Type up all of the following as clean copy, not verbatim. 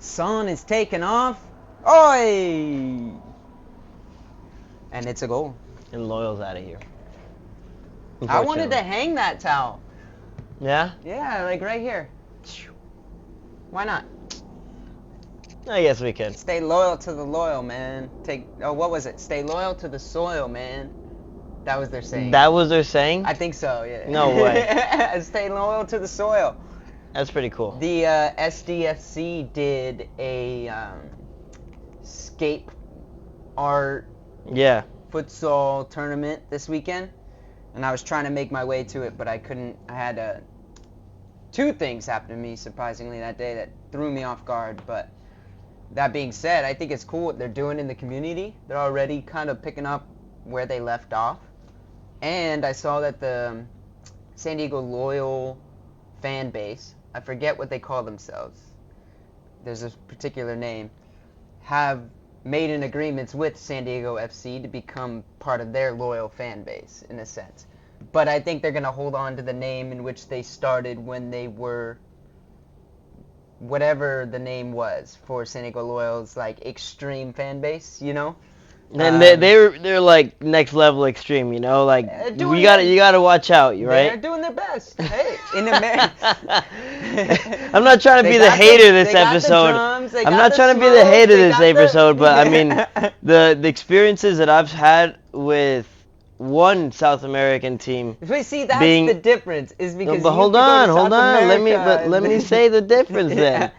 Son is taken off. Oi! And it's a goal. And Loyal's out of here. I wanted to hang that towel. Yeah? Yeah, like right here. Why not? I guess we can. Stay loyal to the loyal, man. What was it? Stay loyal to the soil, man. That was their saying. That was their saying? I think so, yeah. No way. Stay loyal to the soil. That's pretty cool. The SDFC did a scape art futsal tournament this weekend, and I was trying to make my way to it, but I couldn't. I had two things happen to me surprisingly that day that threw me off guard. But that being said, I think it's cool what they're doing in the community. They're already kind of picking up where they left off, and I saw that the San Diego Loyal fan base, I forget what they call themselves, there's a particular name, have made an agreement with San Diego FC to become part of their loyal fan base, in a sense. But I think they're going to hold on to the name in which they started when they were, whatever the name was for San Diego Loyal's, like, extreme fan base, you know? And they're like next level extreme, you know, like you gotta watch out, right? They're doing their best. Hey, in America. I'm not trying to be the hater this episode. I'm not trying to be the hater this episode, but I mean the experiences that I've had with one South American team. But see, that's the difference. Is because but hold on. Let me say the difference then.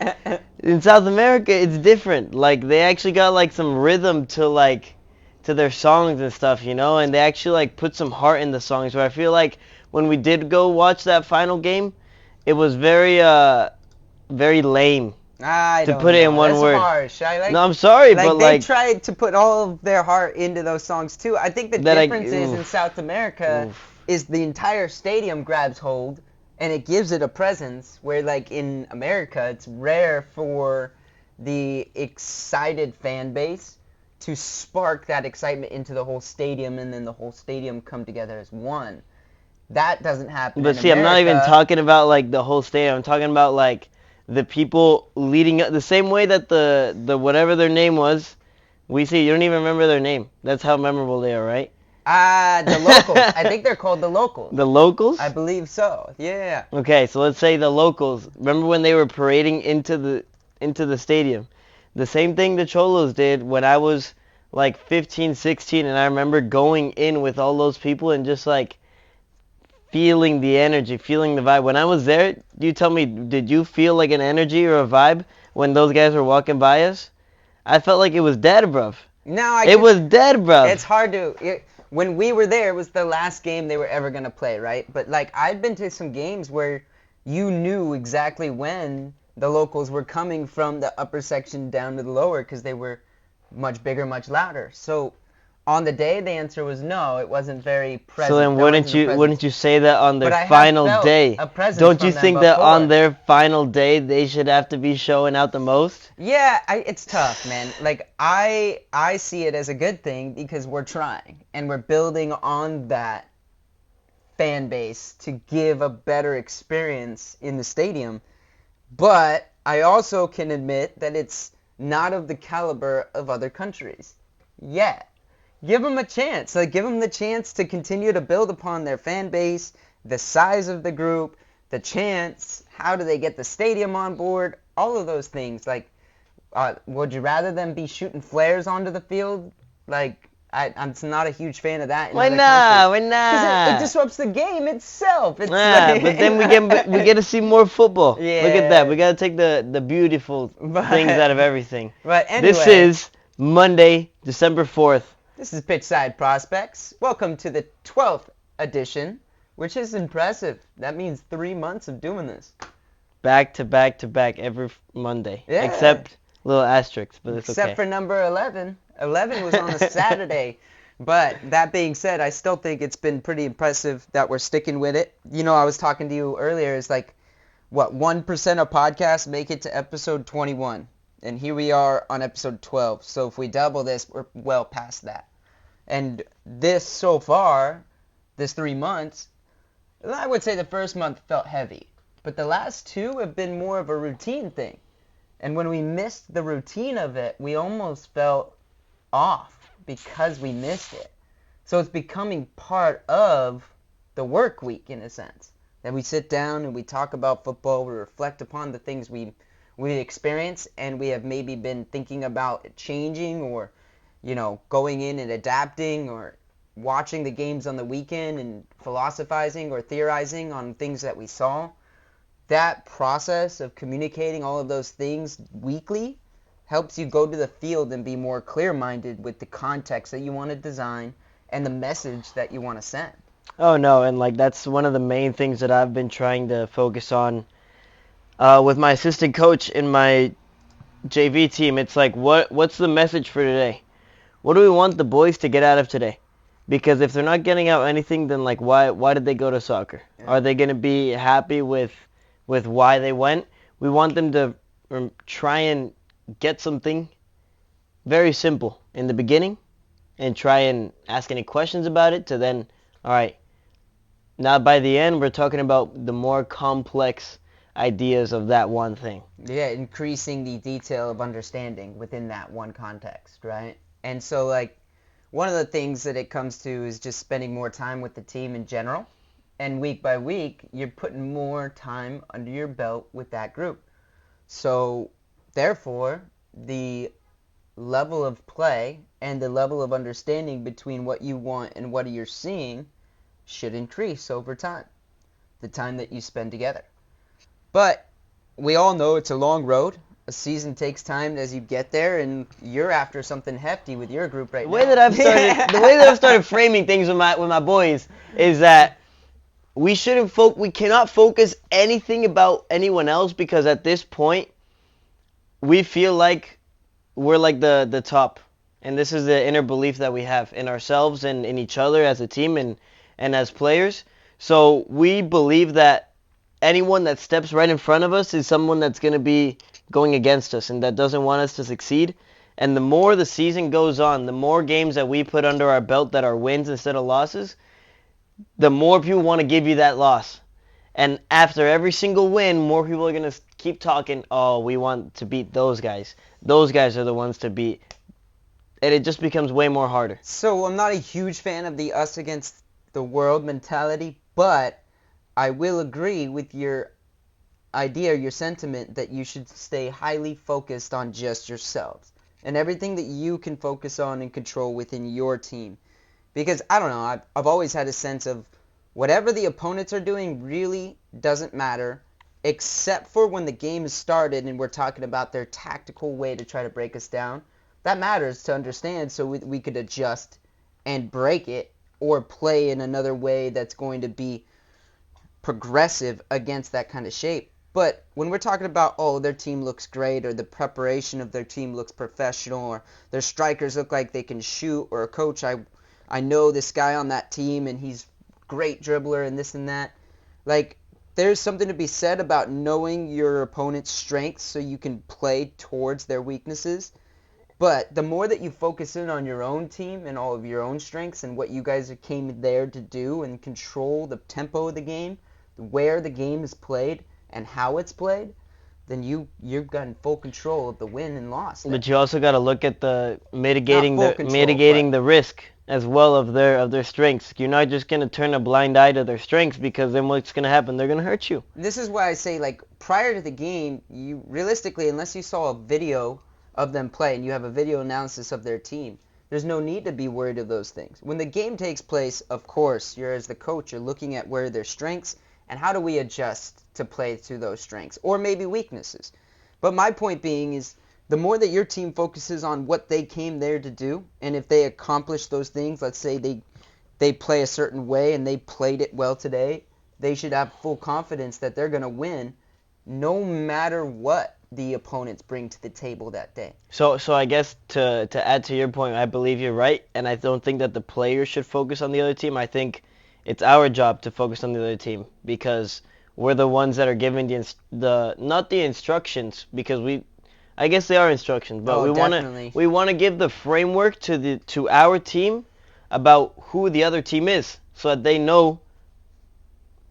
In South America, it's different. Like they actually got like some rhythm to their songs and stuff, you know, and they actually like put some heart in the songs. Where I feel like when we did go watch that final game, it was very lame. To put it in one word. Harsh. No, I'm sorry, but they tried to put all of their heart into those songs too. I think the difference is in South America is the entire stadium grabs hold and it gives it a presence, where like in America it's rare for the excited fan base to spark that excitement into the whole stadium and then the whole stadium come together as one. That doesn't happen But in see, America. I'm not even talking about like the whole stadium. I'm talking about like the people leading up, the same way that the whatever their name was, you don't even remember their name. That's how memorable they are, right? The locals. I think they're called the locals. The locals? I believe so. Yeah. Okay, so let's say the locals. Remember when they were parading into the stadium? The same thing the Cholos did when I was like 15, 16, and I remember going in with all those people and just like feeling the energy, feeling the vibe. When I was there, you tell me, did you feel like an energy or a vibe when those guys were walking by us? I felt like it was dead, bruv. No, it was dead, bruv. It's hard to... when we were there, it was the last game they were ever going to play, right? But like, I've been to some games where you knew exactly when the locals were coming from the upper section down to the lower because they were much bigger, much louder. So on the day, the answer was no. It wasn't very present. So then wouldn't you say that on their final day? Don't you think that on their final day they should have to be showing out the most? Yeah, it's tough, man. Like I see it as a good thing because we're trying and we're building on that fan base to give a better experience in the stadium. But I also can admit that it's not of the caliber of other countries yet. Give them a chance. Like, give them the chance to continue to build upon their fan base, the size of the group, the chance, how do they get the stadium on board, all of those things. Like, would you rather them be shooting flares onto the field? Like, I'm not a huge fan of that. Why not? Because it disrupts the game itself. It's but then we get to see more football. Yeah. Look at that. We got to take the beautiful things out of everything. But anyway, this is Monday, December 4th. This is Pitchside Prospects. Welcome to the 12th edition, which is impressive. That means 3 months of doing this. Back to back to back every Monday. Yeah. Except little asterisks, but it's okay. Except for number 11. 11 was on a Saturday. But that being said, I still think it's been pretty impressive that we're sticking with it. You know, I was talking to you earlier. It's like, 1% of podcasts make it to episode 21. And here we are on episode 12. So if we double this, we're well past that. And this, so far, this 3 months, I would say the first month felt heavy. But the last two have been more of a routine thing. And when we missed the routine of it, we almost felt off because we missed it. So it's becoming part of the work week in a sense. That we sit down and we talk about football, we reflect upon the things we experience, and we have maybe been thinking about changing or, going in and adapting or watching the games on the weekend and philosophizing or theorizing on things that we saw. That process of communicating all of those things weekly helps you go to the field and be more clear-minded with the context that you want to design and the message that you want to send. Oh, no, and that's one of the main things that I've been trying to focus on with my assistant coach in my JV team. It's like, what's the message for today? What do we want the boys to get out of today? Because if they're not getting out anything, then why did they go to soccer? Yeah. Are they going to be happy with why they went? We want them to try and get something very simple in the beginning and try and ask any questions about it to then, all right, now by the end we're talking about the more complex ideas of that one thing. Yeah, increasing the detail of understanding within that one context, right? And so, one of the things that it comes to is just spending more time with the team in general. And week by week, you're putting more time under your belt with that group. So, therefore, the level of play and the level of understanding between what you want and what you're seeing should increase over time, the time that you spend together. But we all know it's a long road. A season takes time as you get there, and you're after something hefty with your group right now. The way that I've started framing things with my boys is that we cannot focus anything about anyone else, because at this point we feel like we're like the top, and this is the inner belief that we have in ourselves and in each other as a team and as players. So we believe that anyone that steps right in front of us is someone that's going to be going against us and that doesn't want us to succeed. And the more the season goes on, the more games that we put under our belt that are wins instead of losses, the more people want to give you that loss. And after every single win, more people are going to keep talking, oh, we want to beat those guys. Those guys are the ones to beat. And it just becomes way more harder. So I'm not a huge fan of the us against the world mentality, but I will agree with your idea, your sentiment, that you should stay highly focused on just yourselves and everything that you can focus on and control within your team. Because, I don't know, I've always had a sense of whatever the opponents are doing really doesn't matter, except for when the game is started and we're talking about their tactical way to try to break us down. That matters to understand, so we could adjust and break it or play in another way that's going to be progressive against that kind of shape. But when we're talking about, oh, their team looks great, or the preparation of their team looks professional, or their strikers look like they can shoot, or coach, I know this guy on that team and he's great dribbler and this and that. There's something to be said about knowing your opponent's strengths so you can play towards their weaknesses. But the more that you focus in on your own team and all of your own strengths and what you guys came there to do and control the tempo of the game, where the game is played and how it's played, then you've gotten full control of the win and loss there. But you also got to look at the mitigating the risk as well of their strengths. You're not just going to turn a blind eye to their strengths, because then what's going to happen? They're going to hurt you. This is why I say, prior to the game, you realistically, unless you saw a video of them play and you have a video analysis of their team, there's no need to be worried of those things. When the game takes place, of course, you're, as the coach, you're looking at where their strengths and how do we adjust to play to those strengths or maybe weaknesses. But my point being is, the more that your team focuses on what they came there to do, and if they accomplish those things, let's say they play a certain way and they played it well today, they should have full confidence that they're going to win no matter what the opponents bring to the table that day. So I guess to add to your point, I believe you're right, and I don't think that the players should focus on the other team. I think it's our job to focus on the other team, because we're the ones that are giving not the instructions, because I guess they are instructions, but we want to give the framework to our team about who the other team is, so that they know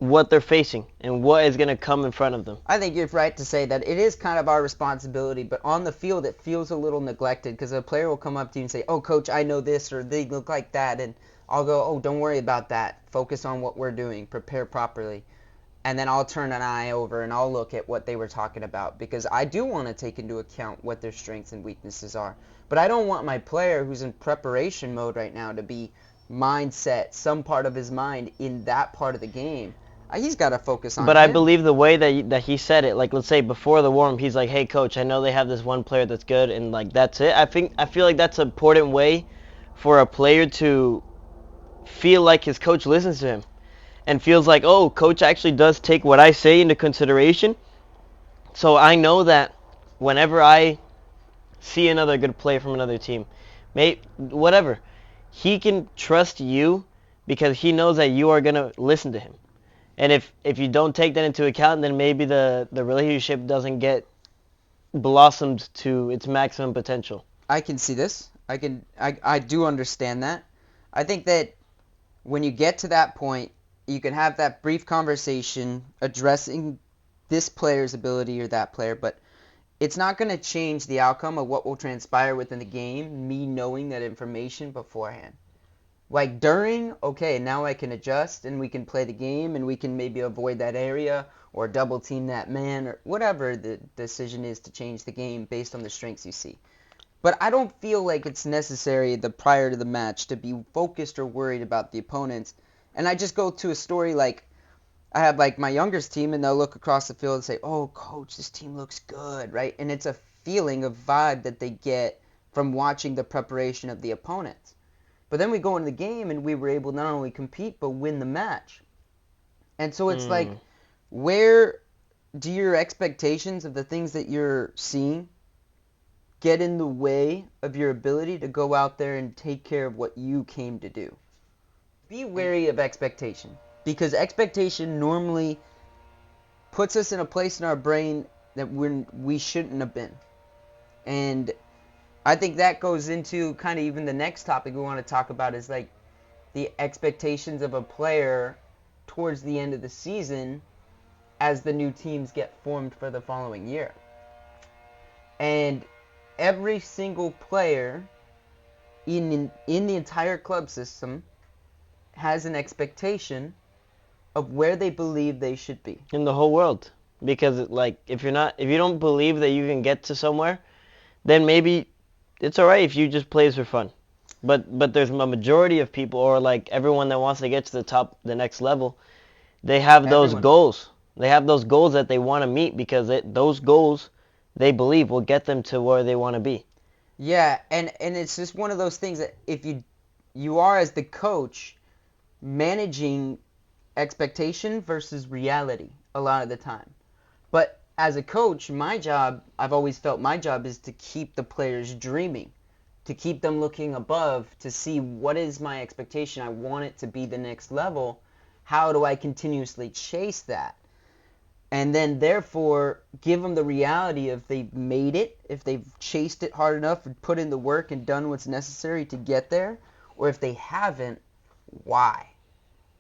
what they're facing and what is going to come in front of them. I think you're right to say that it is kind of our responsibility, but on the field it feels a little neglected because a player will come up to you and say, "Oh, coach, I know this," or "They look like that," and I'll go, "Oh, don't worry about that. Focus on what we're doing. Prepare properly." And then I'll turn an eye over and I'll look at what they were talking about because I do want to take into account what their strengths and weaknesses are. But I don't want my player who's in preparation mode right now to be mindset, some part of his mind in that part of the game. He's got to focus on But I him. believe the way that he said it, like let's say before the warm, he's like, "Hey coach, I know they have this one player that's good and like that's it." I feel like that's an important way for a player to feel like his coach listens to him and feels like, "Oh, coach actually does take what I say into consideration." So I know that whenever I see another good play from another team, whatever, he can trust you because he knows that you are going to listen to him. And if you don't take that into account, then maybe the relationship doesn't get blossomed to its maximum potential. I can see this. I do understand that. I think that when you get to that point, you can have that brief conversation addressing this player's ability or that player, but it's not going to change the outcome of what will transpire within the game, me knowing that information beforehand. Like during, okay, now I can adjust and we can play the game and we can maybe avoid that area or double team that man or whatever the decision is to change the game based on the strengths you see. But I don't feel like it's necessary prior to the match to be focused or worried about the opponents. And I just go to a story like I have like my youngest team and they'll look across the field and say, "Oh, coach, this team looks good," right? And it's a feeling, a vibe that they get from watching the preparation of the opponents. But then we go into the game and we were able to not only compete but win the match. And so it's like, where do your expectations of the things that you're seeing get in the way of your ability to go out there and take care of what you came to do? Be wary of expectation, because expectation normally puts us in a place in our brain that we shouldn't have been. And I think that goes into kind of even the next topic we want to talk about is like the expectations of a player towards the end of the season as the new teams get formed for the following year. And every single player in the entire club system has an expectation of where they believe they should be in the whole world. Because like if you don't believe that you can get to somewhere, then maybe it's all right if you just play for fun. But there's a majority of people, or like everyone that wants to get to the top, the next level, they have those goals. They have those goals that they want to meet because those goals they believe will get them to where they want to be. Yeah, and it's just one of those things that if you are as the coach managing expectation versus reality a lot of the time. But as a coach, my job, I've always felt my job is to keep the players dreaming, to keep them looking above, to see what is my expectation. I want it to be the next level. How do I continuously chase that? And then therefore give them the reality of they've made it, if they've chased it hard enough and put in the work and done what's necessary to get there, or if they haven't, why?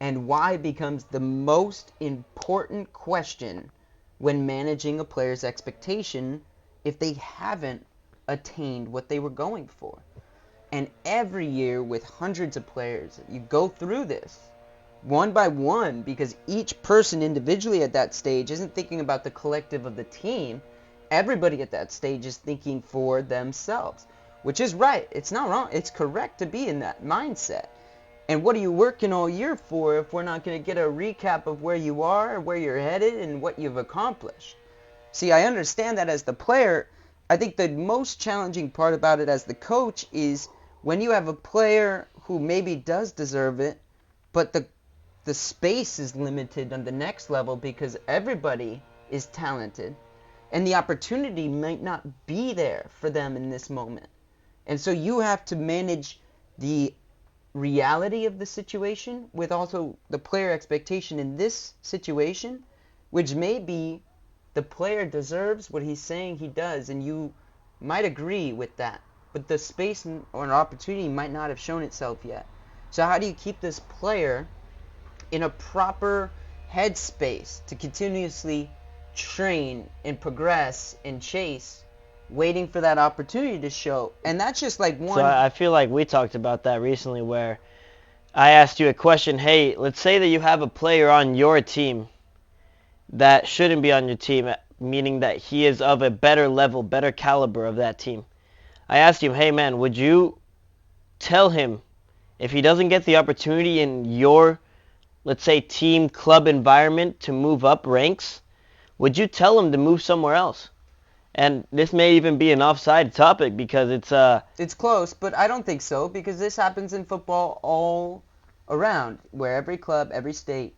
And why becomes the most important question when managing a player's expectation if they haven't attained what they were going for. And every year with hundreds of players, you go through this one by one because each person individually at that stage isn't thinking about the collective of the team. Everybody at that stage is thinking for themselves, which is right. It's not wrong. It's correct to be in that mindset. And what are you working all year for if we're not going to get a recap of where you are, where you're headed, and what you've accomplished? See, I understand that as the player. I think the most challenging part about it as the coach is when you have a player who maybe does deserve it, but the space is limited on the next level because everybody is talented, and the opportunity might not be there for them in this moment. And so you have to manage the reality of the situation with also the player expectation in this situation, which may be the player deserves what he's saying he does, and you might agree with that, but the space or an opportunity might not have shown itself yet. So how do you keep this player in a proper headspace to continuously train and progress and chase, waiting for that opportunity to show. And that's just like one. So I feel like we talked about that recently where I asked you a question. Hey, let's say that you have a player on your team that shouldn't be on your team, meaning that he is of a better level, better caliber of that team. I asked him, hey man, would you tell him if he doesn't get the opportunity in your, let's say, team club environment to move up ranks, would you tell him to move somewhere else? And this may even be an offside topic because it's close, but I don't think so, because this happens in football all around, where every club, every state,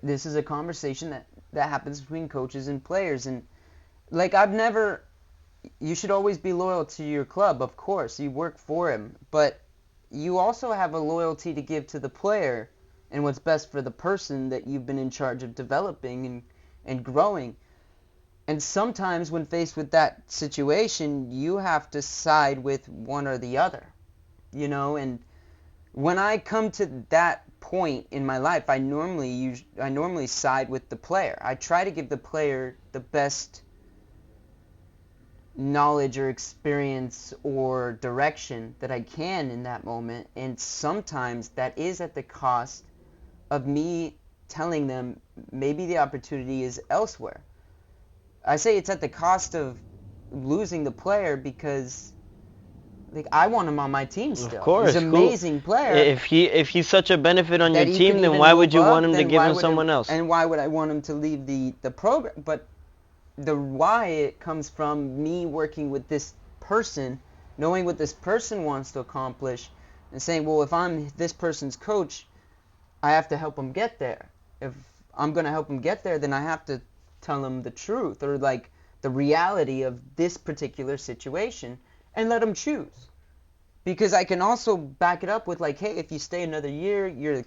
this is a conversation that happens between coaches and players. And like, you should always be loyal to your club, of course, you work for him, but you also have a loyalty to give to the player and what's best for the person that you've been in charge of developing and growing. And sometimes when faced with that situation, you have to side with one or the other, and when I come to that point in my life, I normally side with the player. I try to give the player the best knowledge or experience or direction that I can in that moment, and sometimes that is at the cost of me telling them maybe the opportunity is elsewhere. I say it's at the cost of losing the player because I want him on my team still. Of course, he's an amazing player. If he's such a benefit on your team, then why would you want him to give him someone else? And why would I want him to leave the program? But the why, it comes from me working with this person, knowing what this person wants to accomplish, and saying, well, if I'm this person's coach, I have to help him get there. If I'm going to help him get there, then I have to tell him the truth, or the reality of this particular situation, and let him choose. Because I can also back it up with hey, if you stay another year, you're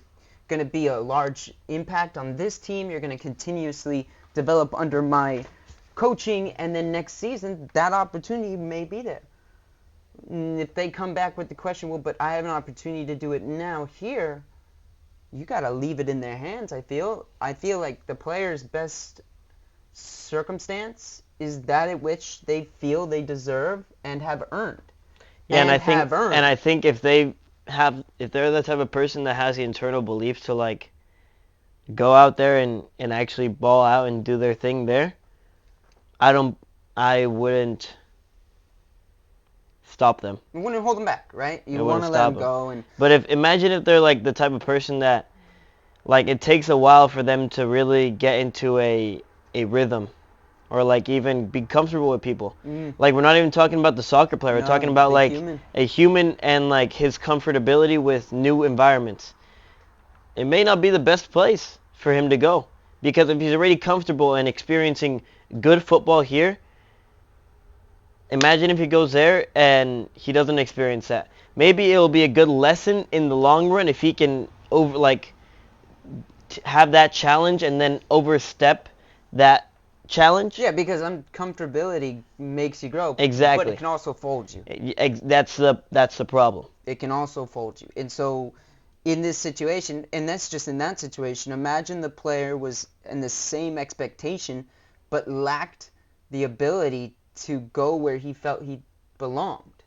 going to be a large impact on this team, you're going to continuously develop under my coaching, and then next season, that opportunity may be there. And if they come back with the question, well, but I have an opportunity to do it now here, you got to leave it in their hands, I feel. I feel like the player's best circumstance is that at which they feel they deserve and have earned. Yeah, and I think if they're the type of person that has the internal belief to go out there and actually ball out and do their thing there, I wouldn't stop them. You wouldn't hold them back, right? You want to let them go. But imagine if they're the type of person that it takes a while for them to really get into a rhythm, or even be comfortable with people. We're not even talking about the soccer player. We're talking about a human and his comfortability with new environments. It may not be the best place for him to go, because if he's already comfortable and experiencing good football here, imagine if he goes there and he doesn't experience that. Maybe it will be a good lesson in the long run if he can have that challenge and then overstep that challenge. Yeah, because uncomfortability makes you grow. Exactly. But it can also fold you. That's the problem. It can also fold you. And so in this situation, and that's just in that situation, imagine the player was in the same expectation but lacked the ability to go where he felt he belonged.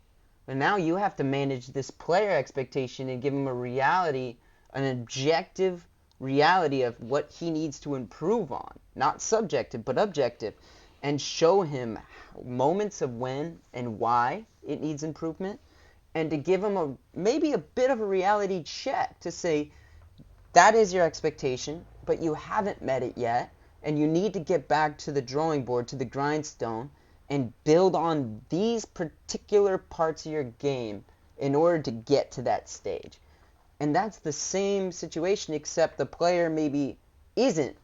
But now you have to manage this player expectation and give him a reality, an objective reality of what he needs to improve on. Not subjective, but objective. And show him moments of when and why it needs improvement. And to give him maybe a bit of a reality check to say, that is your expectation, but you haven't met it yet. And you need to get back to the drawing board, to the grindstone, and build on these particular parts of your game in order to get to that stage. And that's the same situation, except the player maybe isn't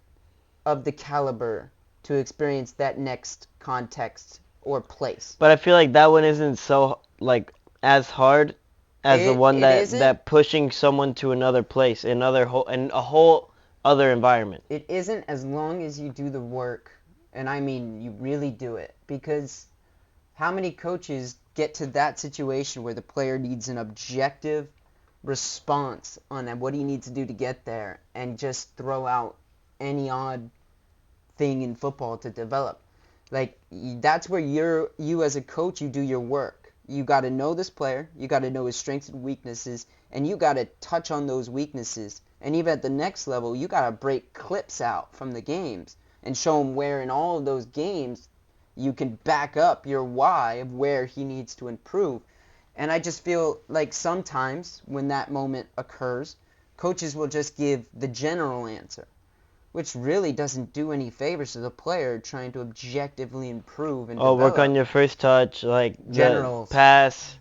of the caliber to experience that next context or place. But I feel like that one isn't so as hard as the one that pushing someone to another place, and a whole other environment. It isn't, as long as you do the work, and I mean you really do it. Because how many coaches get to that situation where the player needs an objective response on what he needs to do to get there, and just throw out any odd thing in football to develop. Like, that's where you as a coach, you do your work. You got to know this player, you got to know his strengths and weaknesses, and you got to touch on those weaknesses. And even at the next level, you got to break clips out from the games and show him where in all of those games you can back up your why of where he needs to improve. And I just feel like sometimes when that moment occurs, coaches will just give the general answer, which really doesn't do any favors to the player trying to objectively improve and develop. Work on your first touch, like Generals. the pass,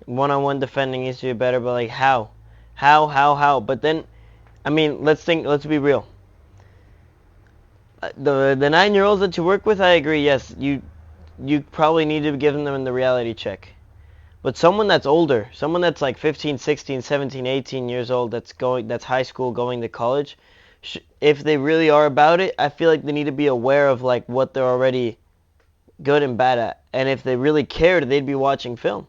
one-on-one defending needs to be better, but like how? But then, I mean, let's be real. The 9-year-olds that you work with, I agree, yes, you probably need to give them the reality check. But someone that's older, someone that's like 15, 16, 17, 18 years old, that's high school, going to college, if they really are about it, I feel like they need to be aware of like what they're already good and bad at. And if they really cared, they'd be watching film.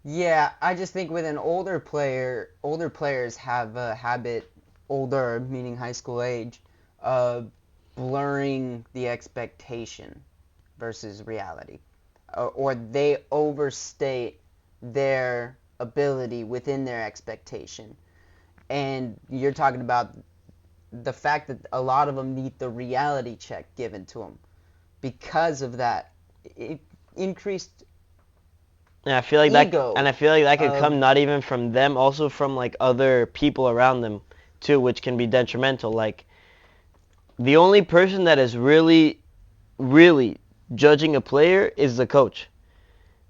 Yeah, I just think with an older players have a habit, older meaning high school age, of blurring the expectation versus reality. Or they overstate their ability within their expectation. And you're talking about the fact that a lot of them need the reality check given to them. Because of that, it increased and I feel like ego. I feel like that could come not even from them, also from like other people around them too, which can be detrimental. Like, the only person that is really, really judging a player is the coach.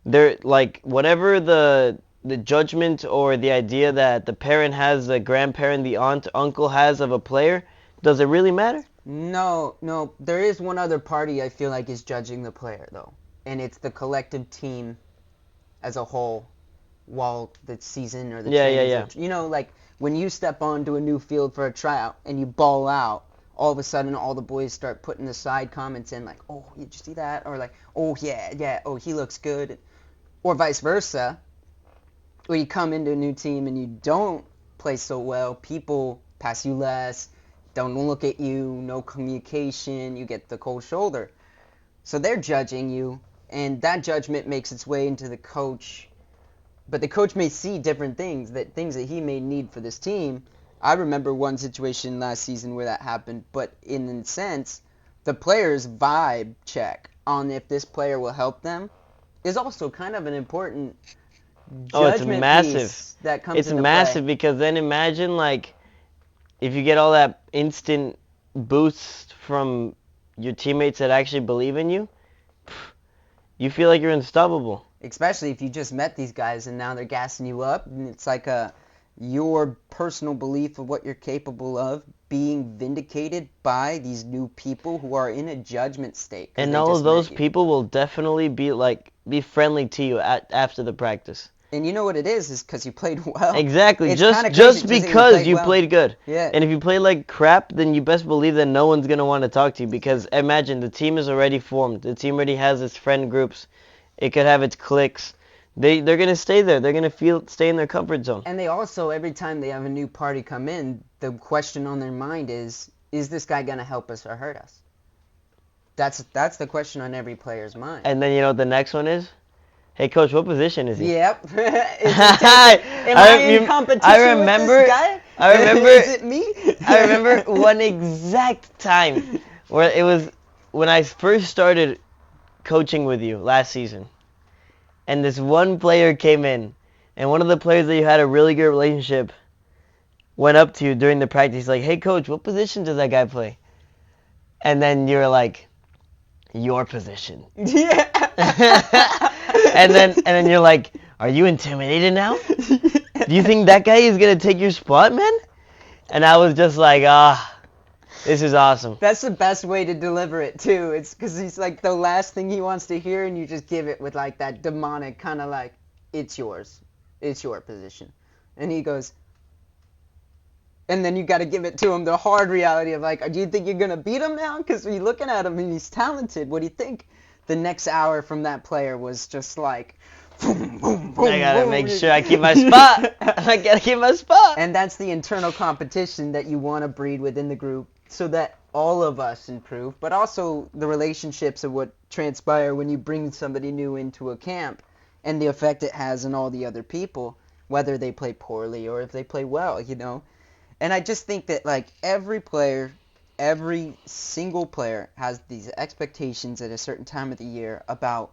They're like, whatever the judgment or the idea that the parent has, the grandparent, the aunt, uncle has of a player, does it really matter? No. There is one other party I feel like is judging the player, though. And it's the collective team as a whole while the season or the trainings. You know, like when you step onto a new field for a tryout and you ball out, all of a sudden all the boys start putting the side comments in like, oh, did you see that? Or like, oh, yeah, oh, he looks good. Or vice versa. When you come into a new team and you don't play so well, people pass you less, don't look at you, no communication, you get the cold shoulder. So they're judging you, and that judgment makes its way into the coach. But the coach may see different things that he may need for this team. I remember one situation last season where that happened, but in a sense, the player's vibe check on if this player will help them is also kind of an important judgment piece that comes into play. It's massive because then imagine like if you get all that instant boost from your teammates that actually believe in you, you feel like you're unstoppable. Especially if you just met these guys and now they're gassing you up, and it's like your personal belief of what you're capable of being vindicated by these new people who are in a judgment state. And all of those people will definitely be friendly to you after the practice. And you know what it is because you played well. Exactly, just because you played good. Yeah. And if you play like crap, then you best believe that no one's going to want to talk to you, because imagine the team is already formed. The team already has its friend groups. It could have its cliques. They're going to stay there. They're going to stay in their comfort zone. And they also, every time they have a new party come in, the question on their mind is this guy going to help us or hurt us? That's the question on every player's mind. And then, you know what the next one is? Hey, coach, what position is he? Yep. Am I in competition with this guy? I remember. Is it me? I remember one exact time where it was when I first started coaching with you last season. And this one player came in, and one of the players that you had a really good relationship went up to you during the practice. He's like, hey, coach, what position does that guy play? And then you were like, your position. Yeah. and then you're like, are you intimidated now? Do you think that guy is going to take your spot, man? And I was just like, this is awesome. That's the best way to deliver it, too. It's because he's like the last thing he wants to hear, and you just give it with like that demonic kind of like, it's yours. It's your position. And he goes, and then you got to give it to him the hard reality of like, do you think you're going to beat him now? Because you're looking at him and he's talented. What do you think? The next hour from that player was just like, boom, boom, boom. I got to make sure I keep my spot. I got to keep my spot. And that's the internal competition that you want to breed within the group so that all of us improve, but also the relationships of what transpire when you bring somebody new into a camp and the effect it has on all the other people, whether they play poorly or if they play well, you know. And I just think that, like, every player, every single player has these expectations at a certain time of the year about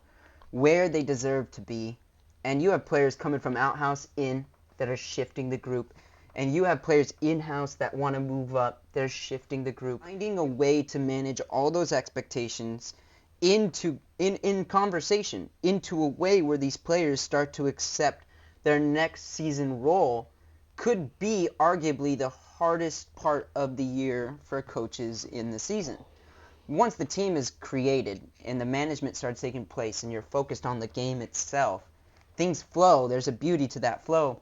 where they deserve to be. And you have players coming from outhouse in that are shifting the group. And you have players in-house that want to move up. They're shifting the group. Finding a way to manage all those expectations into in conversation, into a way where these players start to accept their next season role could be arguably the hardest part of the year for coaches in the season. Once the team is created and the management starts taking place and you're focused on the game itself, things flow. There's a beauty to that flow.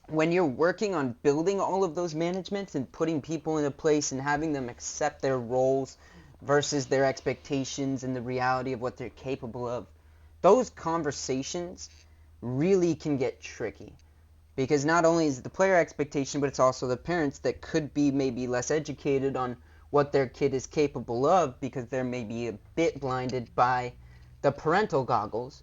When you're working on building all of those managements and putting people into place and having them accept their roles versus their expectations and the reality of what they're capable of, those conversations really can get tricky. Because not only is it the player expectation, but it's also the parents that could be maybe less educated on what their kid is capable of because they're maybe a bit blinded by the parental goggles.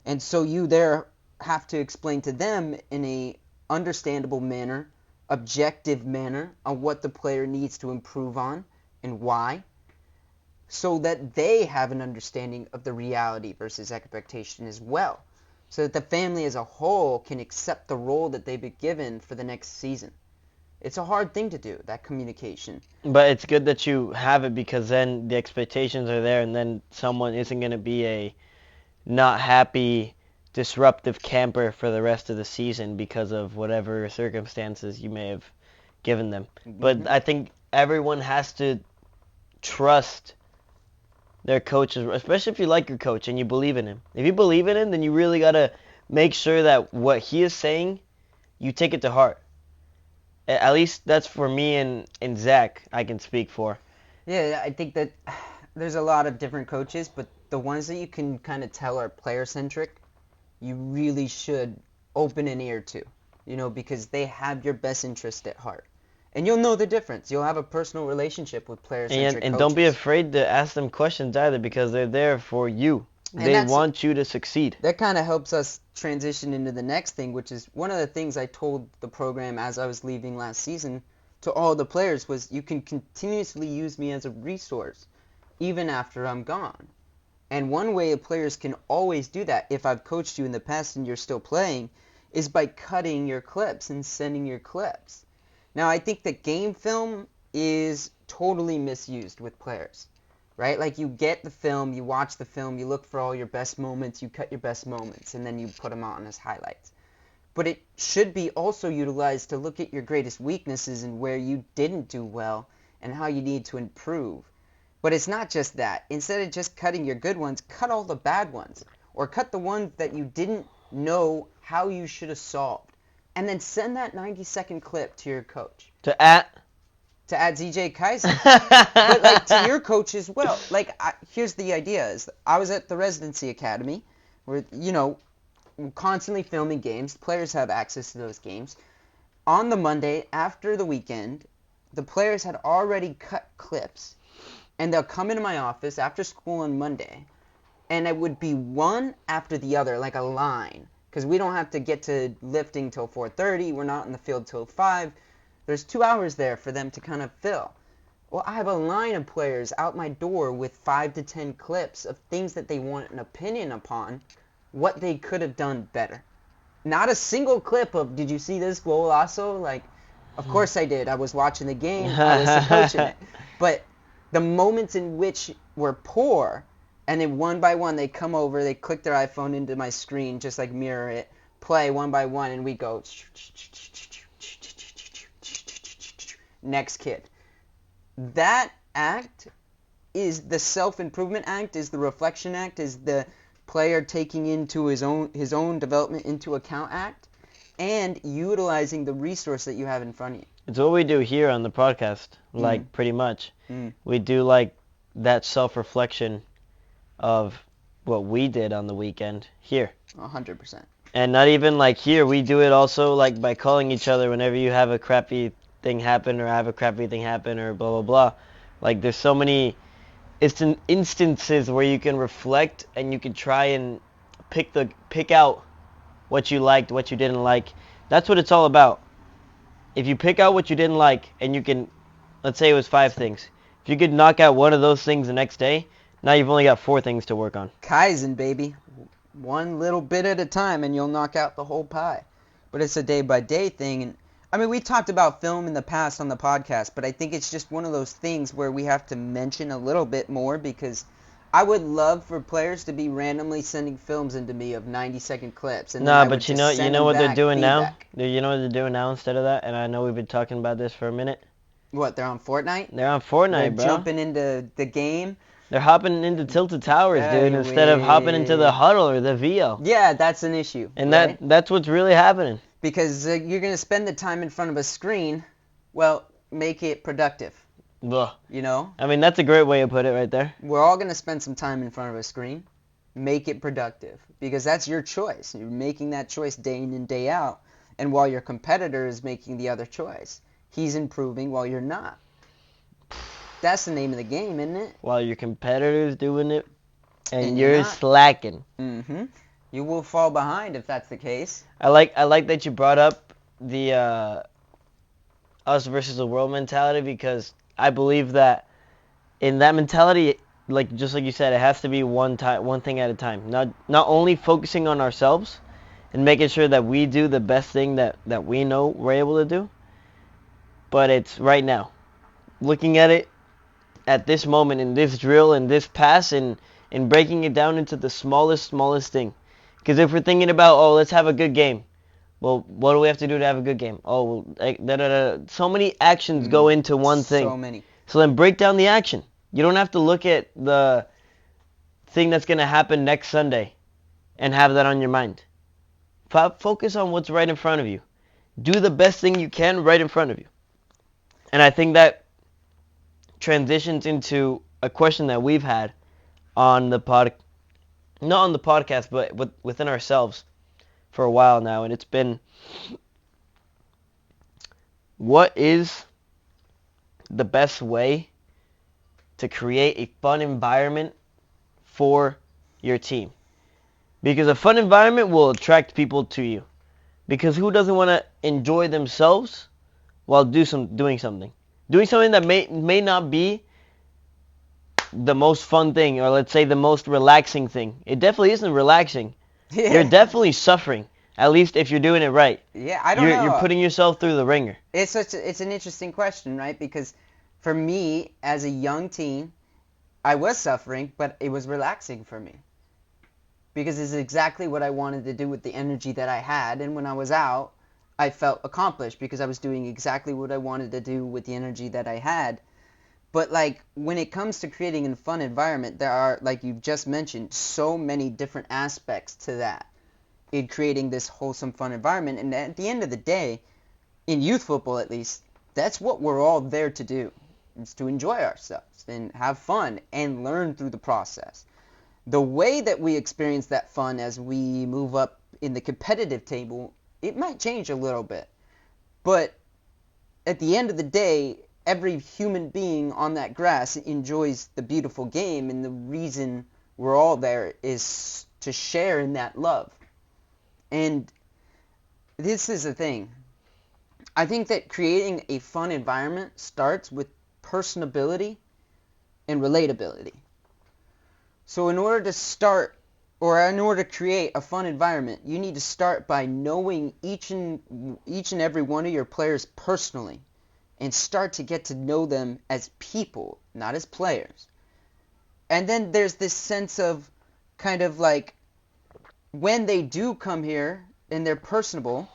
And so you there have to explain to them in a understandable manner, objective manner, on what the player needs to improve on and why, so that they have an understanding of the reality versus expectation as well, so that the family as a whole can accept the role that they've been given for the next season. It's a hard thing to do, that communication. But it's good that you have it because then the expectations are there and then someone isn't going to be a not happy, disruptive camper for the rest of the season because of whatever circumstances you may have given them. Mm-hmm. But I think everyone has to trust their coaches, especially if you like your coach and you believe in him. If you believe in him, then you really got to make sure that what he is saying, you take it to heart. At least that's for me and Zach, I can speak for. Yeah, I think that there's a lot of different coaches, but the ones that you can kind of tell are player-centric, you really should open an ear to, you know, because they have your best interest at heart. And you'll know the difference. You'll have a personal relationship with player-centric coaches. And don't be afraid to ask them questions either because they're there for you. They want you to succeed. That kind of helps us transition into the next thing, which is one of the things I told the program as I was leaving last season to all the players was you can continuously use me as a resource even after I'm gone. And one way players can always do that, if I've coached you in the past and you're still playing, is by cutting your clips and sending your clips. Now, I think that game film is totally misused with players, right? Like, you get the film, you watch the film, you look for all your best moments, you cut your best moments, and then you put them on as highlights. But it should be also utilized to look at your greatest weaknesses and where you didn't do well and how you need to improve. But it's not just that. Instead of just cutting your good ones, cut all the bad ones. Or cut the ones that you didn't know how you should have solved. And then send that 90-second clip to your coach. To add ZJ Kaiser. But, like, to your coach as well. Like, here's the idea. Is I was at the Residency Academy where, you know, we're constantly filming games. Players have access to those games. On the Monday, after the weekend, the players had already cut clips. And they'll come into my office after school on Monday, and it would be one after the other, like a line. Because we don't have to get to lifting till 4:30. We're not in the field till 5. There's 2 hours there for them to kind of fill. Well, I have a line of players out my door with 5 to 10 clips of things that they want an opinion upon, what they could have done better. Not a single clip of, did you see this goal also? Like, of course I did. I was watching the game. I was coaching it. But the moments in which were poor, and then one by one they come over, they click their iPhone into my screen, just like mirror it, play one by one, and we go, next kid. That act is the self-improvement act, is the reflection act, is the player taking into his own development into account act, and utilizing the resource that you have in front of you. It's what we do here on the podcast, like, pretty much. We do, like, that self-reflection of what we did on the weekend here. 100%. And not even, like, here. We do it also, like, by calling each other whenever you have a crappy thing happen or I have a crappy thing happen or blah, blah, blah. Like there's so many instances where you can reflect and you can try and pick out what you liked, what you didn't like. That's what it's all about. If you pick out what you didn't like and you can, let's say it was 5 things. If you could knock out one of those things the next day, now you've only got 4 things to work on. Kaizen, baby. One little bit at a time and you'll knock out the whole pie. But it's a day-by-day thing. And I mean, we talked about film in the past on the podcast, but I think it's just one of those things where we have to mention a little bit more, because I would love for players to be randomly sending films into me of 90-second clips. And but you know what they're doing feedback. Now? You know what they're doing now instead of that? And I know we've been talking about this for a minute. What, they're on Fortnite? They're on Fortnite, they're bro. Jumping into the game. They're hopping into Tilted Towers, dude, instead of hopping into the huddle or the VO. Yeah, that's an issue. And right? that's what's really happening. Because you're going to spend the time in front of a screen, well, make it productive. Ugh. You know? I mean, that's a great way to put it right there. We're all going to spend some time in front of a screen. Make it productive. Because that's your choice. You're making that choice day in and day out. And while your competitor is making the other choice, he's improving while you're not. That's the name of the game, isn't it? While your competitor's doing it, and you're slacking. Mm-hmm. You will fall behind if that's the case. I like that you brought up the us versus the world mentality, because I believe that in that mentality, just like you said, it has to be one thing at a time. Not only focusing on ourselves and making sure that we do the best thing that we know we're able to do, but it's right now. Looking at it at this moment, in this drill, in this pass, and breaking it down into the smallest thing. Because if we're thinking about, let's have a good game. Well, what do we have to do to have a good game? So many actions go into one thing. So many. So then break down the action. You don't have to look at the thing that's going to happen next Sunday and have that on your mind. Focus on what's right in front of you. Do the best thing you can right in front of you. And I think that transitions into a question that we've had on the not on the podcast, but within ourselves for a while now, and it's been, what is the best way to create a fun environment for your team? Because a fun environment will attract people to you. Because who doesn't want to enjoy themselves while doing something? Doing something that may not be the most fun thing, or let's say the most relaxing thing. It definitely isn't relaxing. Yeah. You're definitely suffering, at least if you're doing it right. Yeah, I don't know. You're putting yourself through the ringer. It's an interesting question, right? Because for me, as a young teen, I was suffering, but it was relaxing for me. Because it's exactly what I wanted to do with the energy that I had, and when I was out, I felt accomplished because I was doing exactly what I wanted to do with the energy that I had. But when it comes to creating a fun environment, there are, like you've just mentioned, so many different aspects to that in creating this wholesome, fun environment. And at the end of the day, in youth football at least, that's what we're all there to do. It's to enjoy ourselves and have fun and learn through the process. The way that we experience that fun as we move up in the competitive table, it might change a little bit. But at the end of the day, every human being on that grass enjoys the beautiful game, and the reason we're all there is to share in that love. And this is the thing. I think that creating a fun environment starts with personability and relatability. So in order to create a fun environment, you need to start by knowing each and every one of your players personally, and start to get to know them as people, not as players. And then there's this sense of kind of when they do come here and they're personable,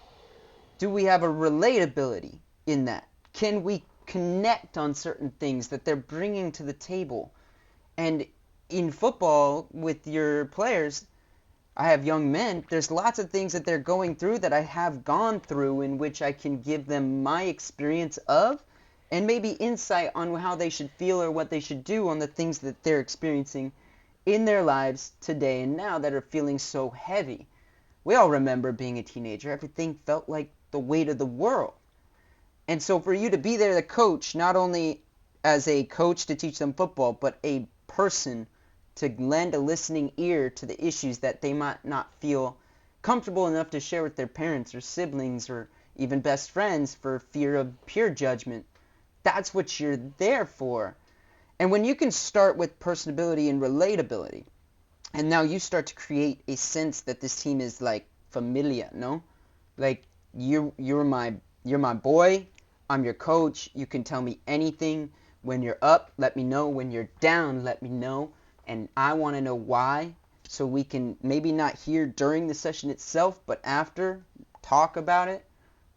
do we have a relatability in that? Can we connect on certain things that they're bringing to the table? And in football, with your players, I have young men, there's lots of things that they're going through that I have gone through, in which I can give them my experience of, and maybe insight on how they should feel or what they should do on the things that they're experiencing in their lives today and now that are feeling so heavy. We all remember being a teenager. Everything felt like the weight of the world. And so for you to be there, the coach, not only as a coach to teach them football, but a person to lend a listening ear to the issues that they might not feel comfortable enough to share with their parents or siblings or even best friends for fear of peer judgment. That's what you're there for. And when you can start with personability and relatability, and now you start to create a sense that this team is like familia, no? Like you're my boy, I'm your coach, you can tell me anything. When you're up, let me know. When you're down, let me know. And I want to know why, so we can maybe not hear during the session itself, but after, talk about it.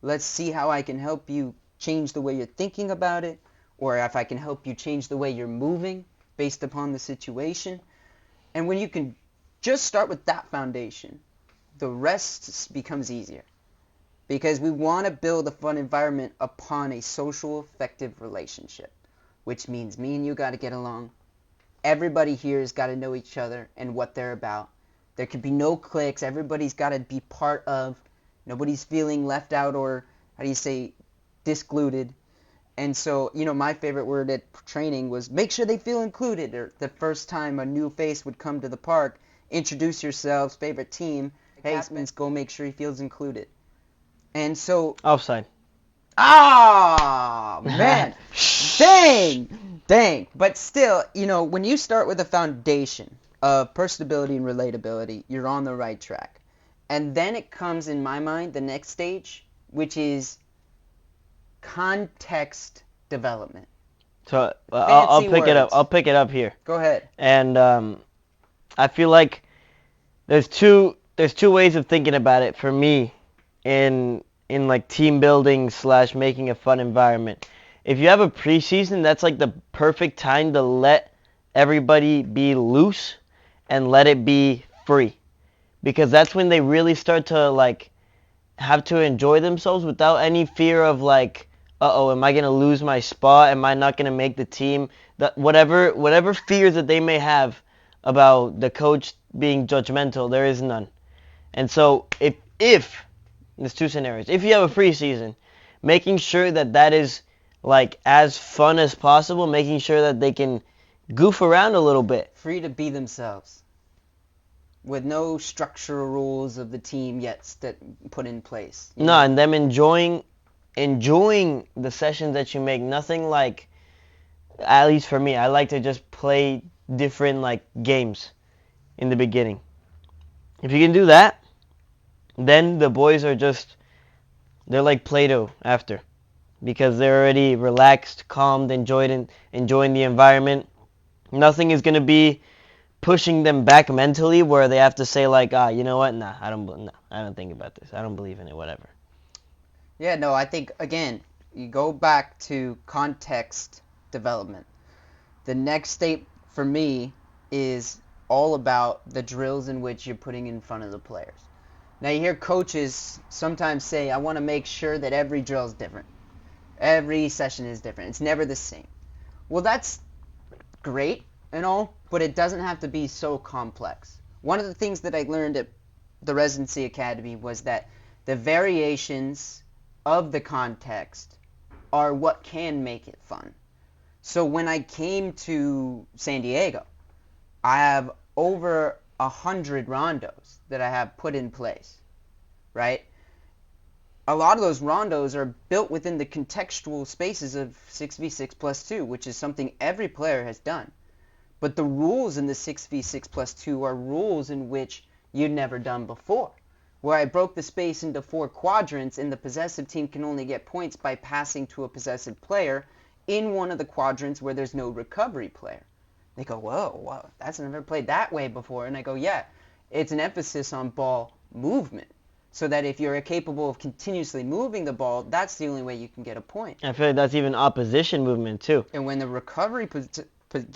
Let's see how I can help you change the way you're thinking about it, or if I can help you change the way you're moving based upon the situation. And when you can just start with that foundation, the rest becomes easier. Because we want to build a fun environment upon a social, effective relationship, which means me and you got to get along. Everybody here has got to know each other and what they're about. There could be no cliques. Everybody's got to be part of. Nobody's feeling left out or, how do you say, discluded. And so, my favorite word at training was make sure they feel included. Or the first time a new face would come to the park, introduce yourselves, favorite team. Hey, means go make sure he feels included. And so... Offside. Ah, man. Dang. But still, when you start with a foundation of personability and relatability, you're on the right track. And then it comes, in my mind, the next stage, which is context development. So I'll pick it up. I'll pick it up here. Go ahead. And I feel like there's two ways of thinking about it for me in like team building / making a fun environment. If you have a preseason, that's like the perfect time to let everybody be loose and let it be free, because that's when they really start to like have to enjoy themselves without any fear of like, uh-oh, am I going to lose my spot? Am I not going to make the team? Whatever fears that they may have about the coach being judgmental, there is none. And so if there's two scenarios. If you have a preseason, making sure that is like as fun as possible, making sure that they can goof around a little bit. Free to be themselves. With no structural rules of the team yet put in place. No, and them enjoying the sessions that you make. Nothing like, at least for me, I like to just play different like games in the beginning. If you can do that, then the boys are they're like Play-Doh after, because they're already relaxed, calmed, enjoying the environment. Nothing is going to be pushing them back mentally where they have to say like, you know what, I don't think about this. I don't believe in it, whatever. Yeah, no, I think, again, you go back to context development. The next step for me is all about the drills in which you're putting in front of the players. Now, you hear coaches sometimes say, I want to make sure that every drill is different. Every session is different. It's never the same. Well, that's great and all, but it doesn't have to be so complex. One of the things that I learned at the Residency Academy was that the variations of the context are what can make it fun. So when I came to San Diego, I have over 100 rondos that I have put in place, right? A lot of those rondos are built within the contextual spaces of 6v6 plus 2, which is something every player has done. But the rules in the 6v6 plus 2 are rules in which you'd never done before, where I broke the space into 4 quadrants, and the possessive team can only get points by passing to a possessive player in one of the quadrants where there's no recovery player. They go, whoa, that's never played that way before. And I go, yeah, it's an emphasis on ball movement, so that if you're capable of continuously moving the ball, that's the only way you can get a point. I feel like that's even opposition movement too. And when the recovery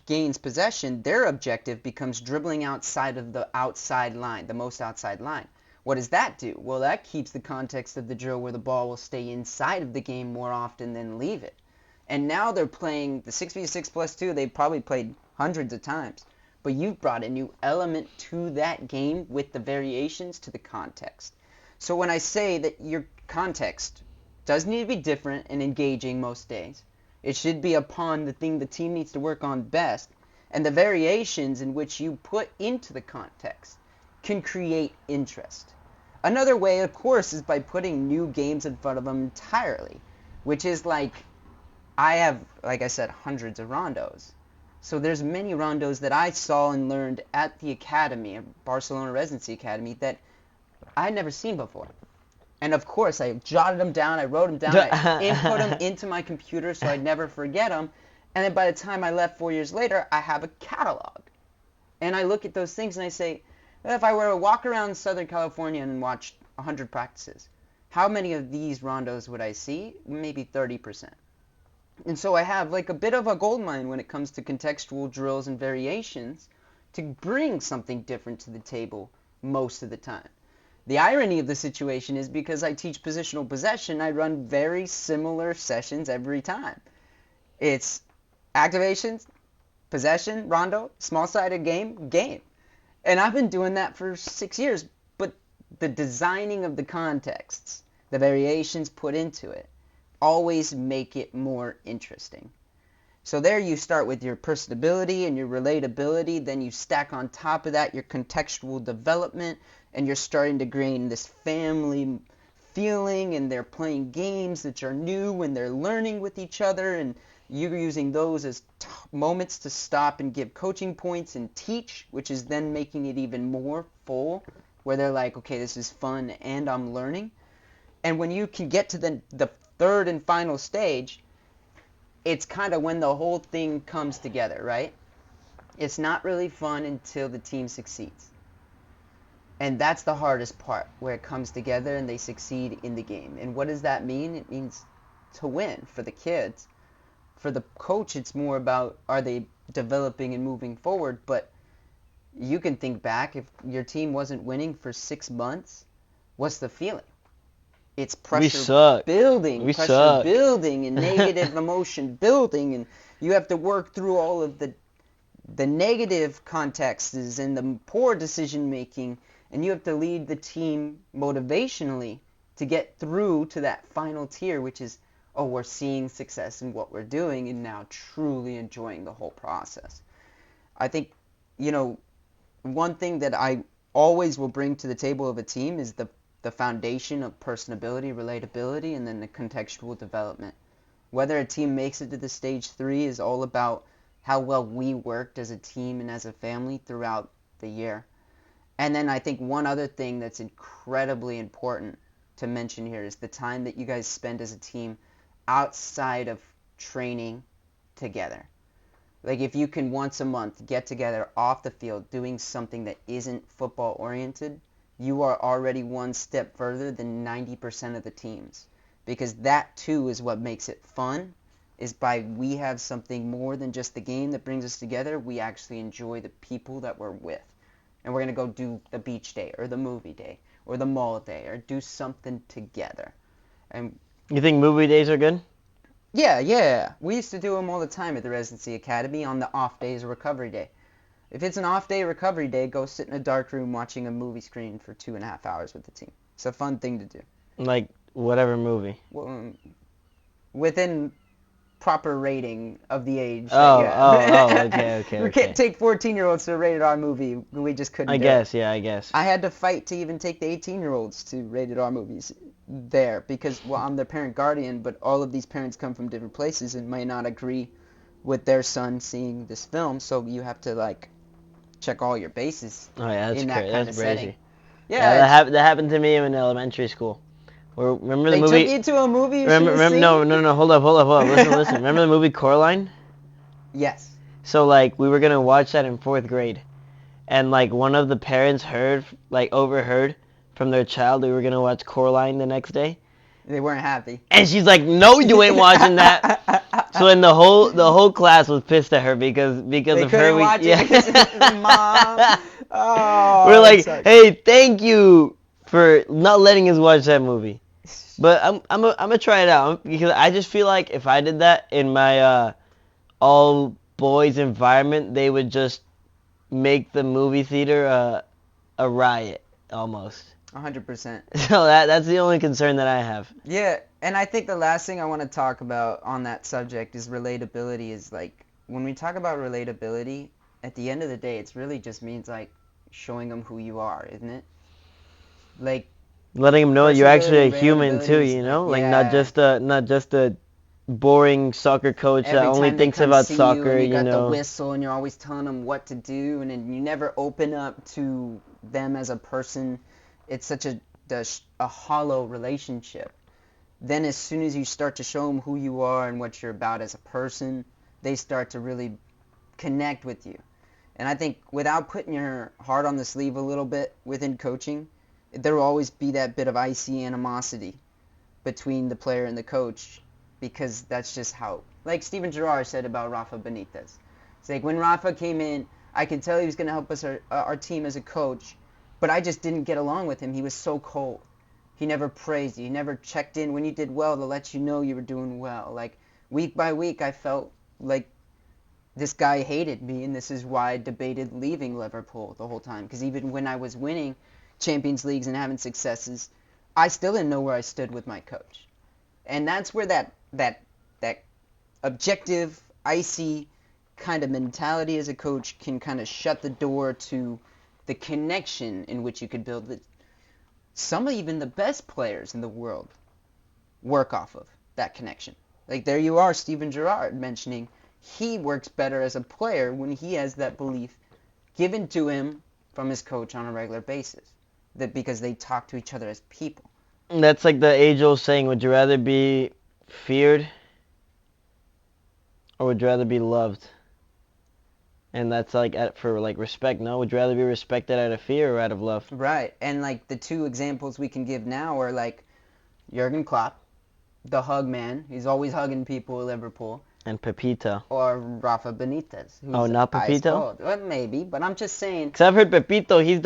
gains possession, their objective becomes dribbling outside of the outside line, the most outside line. What does that do? Well, that keeps the context of the drill where the ball will stay inside of the game more often than leave it. And now they're playing the 6v6 plus 2. They've probably played hundreds of times. But you've brought a new element to that game with the variations to the context. So when I say that your context does need to be different and engaging most days, It should be upon the thing the team needs to work on best, and the variations in which you put into the context can create interest. Another way, of course, is by putting new games in front of them entirely, which is like, I have, like I said, hundreds of rondos. So there's many rondos that I saw and learned at the academy, Barcelona Residency Academy, that I had never seen before. And of course, I jotted them down, I wrote them down, I input them into my computer so I'd never forget them. And then by the time I left 4 years later, I have a catalog. And I look at those things and I say, well, if I were to walk around Southern California and watch 100 practices, how many of these rondos would I see? Maybe 30%. And so I have like a bit of a goldmine when it comes to contextual drills and variations to bring something different to the table most of the time. The irony of the situation is because I teach positional possession, I run very similar sessions every time. It's activations, possession, rondo, small-sided game, game. And I've been doing that for 6 years, but the designing of the contexts, the variations put into it, always make it more interesting. So there you start with your personability and your relatability, then you stack on top of that your contextual development, and you're starting to gain this family feeling, and they're playing games that are new, and they're learning with each other, and you're using those as moments to stop and give coaching points and teach, which is then making it even more full, where they're like, okay, this is fun and I'm learning. And when you can get to the third and final stage, it's kind of when the whole thing comes together, right? It's not really fun until the team succeeds. And that's the hardest part, where it comes together and they succeed in the game. And what does that mean? It means to win for the kids. For the coach, it's more about, are they developing and moving forward? But you can think back, if your team wasn't winning for 6 months, what's the feeling? It's pressure building, and negative emotion building, and you have to work through all of the negative contexts and the poor decision making, and you have to lead the team motivationally to get through to that final tier, which is, oh, we're seeing success in what we're doing and now truly enjoying the whole process. I think, one thing that I always will bring to the table of a team is the foundation of personability, relatability, and then the contextual development. Whether a team makes it to the stage 3 is all about how well we worked as a team and as a family throughout the year. And then I think one other thing that's incredibly important to mention here is the time that you guys spend as a team outside of training together. Like, if you can once a month get together off the field doing something that isn't football oriented, you are already one step further than 90% of the teams. Because that too is what makes it fun, is by we have something more than just the game that brings us together. We actually enjoy the people that we're with. And we're going to go do the beach day or the movie day or the mall day or do something together. And you think movie days are good? Yeah. We used to do them all the time at the Residency Academy on the off days or recovery day. If it's an off day, recovery day, go sit in a dark room watching a movie screen for 2.5 hours with the team. It's a fun thing to do. Like, whatever movie? Well, within proper rating of the age. Okay. We can't take 14-year-olds to a rated R movie. We just couldn't I guess. I had to fight to even take the 18-year-olds to rated R movies there because, well, I'm their parent guardian, but all of these parents come from different places and might not agree with their son seeing this film, so you have to, like, check all your bases in that kind of setting. Yeah, that happened to me in elementary school. Remember the movie? They took you to a movie you remember, no, hold up. Listen. Remember the movie Coraline? Yes. So, like, we were going to watch that in 4th grade. And, like, one of the parents overheard from their child we were going to watch Coraline the next day. They weren't happy. And she's like, no, you ain't watching that. So then the whole class was pissed at her because they of her. Watch it because of Mom. Oh, we're like, hey, thank you for not letting us watch that movie. But I'm gonna try it out because I just feel like if I did that in my all boys environment, they would just make the movie theater a riot. almost. 100%. So that's the only concern that I have. Yeah, and I think the last thing I want to talk about on that subject is relatability. Is like when we talk about relatability, at the end of the day, it really just means like showing them who you are, isn't it? Like Letting them know you're actually a human too, you know, like, like yeah, not just a boring soccer coach that every only time they thinks come about see you soccer, and you you got the know. whistle and you're always telling them what to do and then you never open up to them as a person. It's such a hollow relationship. Then as soon as you start to show them who you are and what you're about as a person, they start to really connect with you. And I think without putting your heart on the sleeve a little bit within coaching, there will always be that bit of icy animosity between the player and the coach because that's just how, like Steven Gerrard said about Rafa Benitez. It's like when Rafa came in, I could tell he was going to help us, our team as a coach, but I just didn't get along with him. He was so cold. He never praised you. He never checked in when you did well to let you know you were doing well. Like week by week, I felt like this guy hated me, and this is why I debated leaving Liverpool the whole time. Because even when I was winning Champions Leagues and having successes, I still didn't know where I stood with my coach. And that's where that objective, icy kind of mentality as a coach can kind of shut the door to the connection in which you could build the, some of even the best players in the world work off of that connection. Like there you are, Steven Gerrard mentioning he works better as a player when he has that belief given to him from his coach on a regular basis. That because they talk to each other as people. That's like the age-old saying, would you rather be feared or would you rather be loved? And that's like for like respect, no? Would you rather be respected out of fear or out of love? Right. And like the two examples we can give now are like Jurgen Klopp, the hug man. He's always hugging people at Liverpool. And Pepito. Or Rafa Benitez, Oh, who's not ice Pepito? cold. Well, maybe, but I'm just saying. Cause I've heard Pepito. He's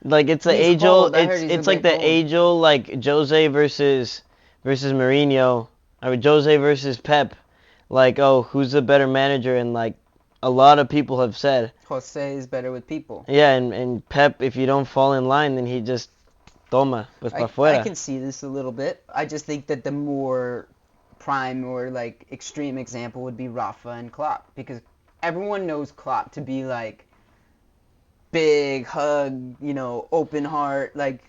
like it's the He's age cold. old. I heard he's It's a like bit the cold. age old like Jose versus Mourinho. I mean Jose versus Pep. Like, oh, who's the better manager? And like a lot of people have said Jose is better with people. yeah, and Pep, if you don't fall in line, then he just toma pues pa I fuera. can see this a little bit. I just think that the more prime or like extreme example would be Rafa and Klopp, because everyone knows Klopp to be like big hug, you know, open heart, like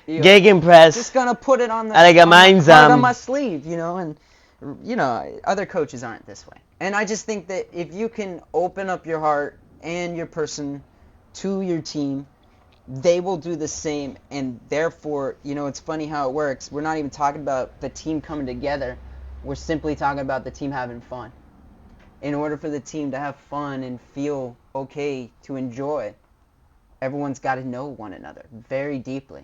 Gegenpress. just gonna put it on the Allgemeinsam. on my sleeve, you know, and you know, other coaches aren't this way. And I just think that if you can open up your heart and your person to your team, they will do the same, and therefore, you know, it's funny how it works. We're not even talking about the team coming together. We're simply talking about the team having fun. In order for the team to have fun and feel okay to enjoy, everyone's got to know one another very deeply.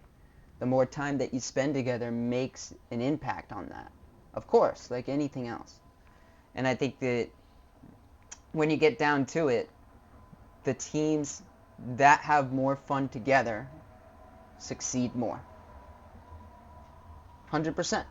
The more time that you spend together makes an impact on that. Of course, like anything else. And I think that when you get down to it, the teams that have more fun together succeed more. 100%.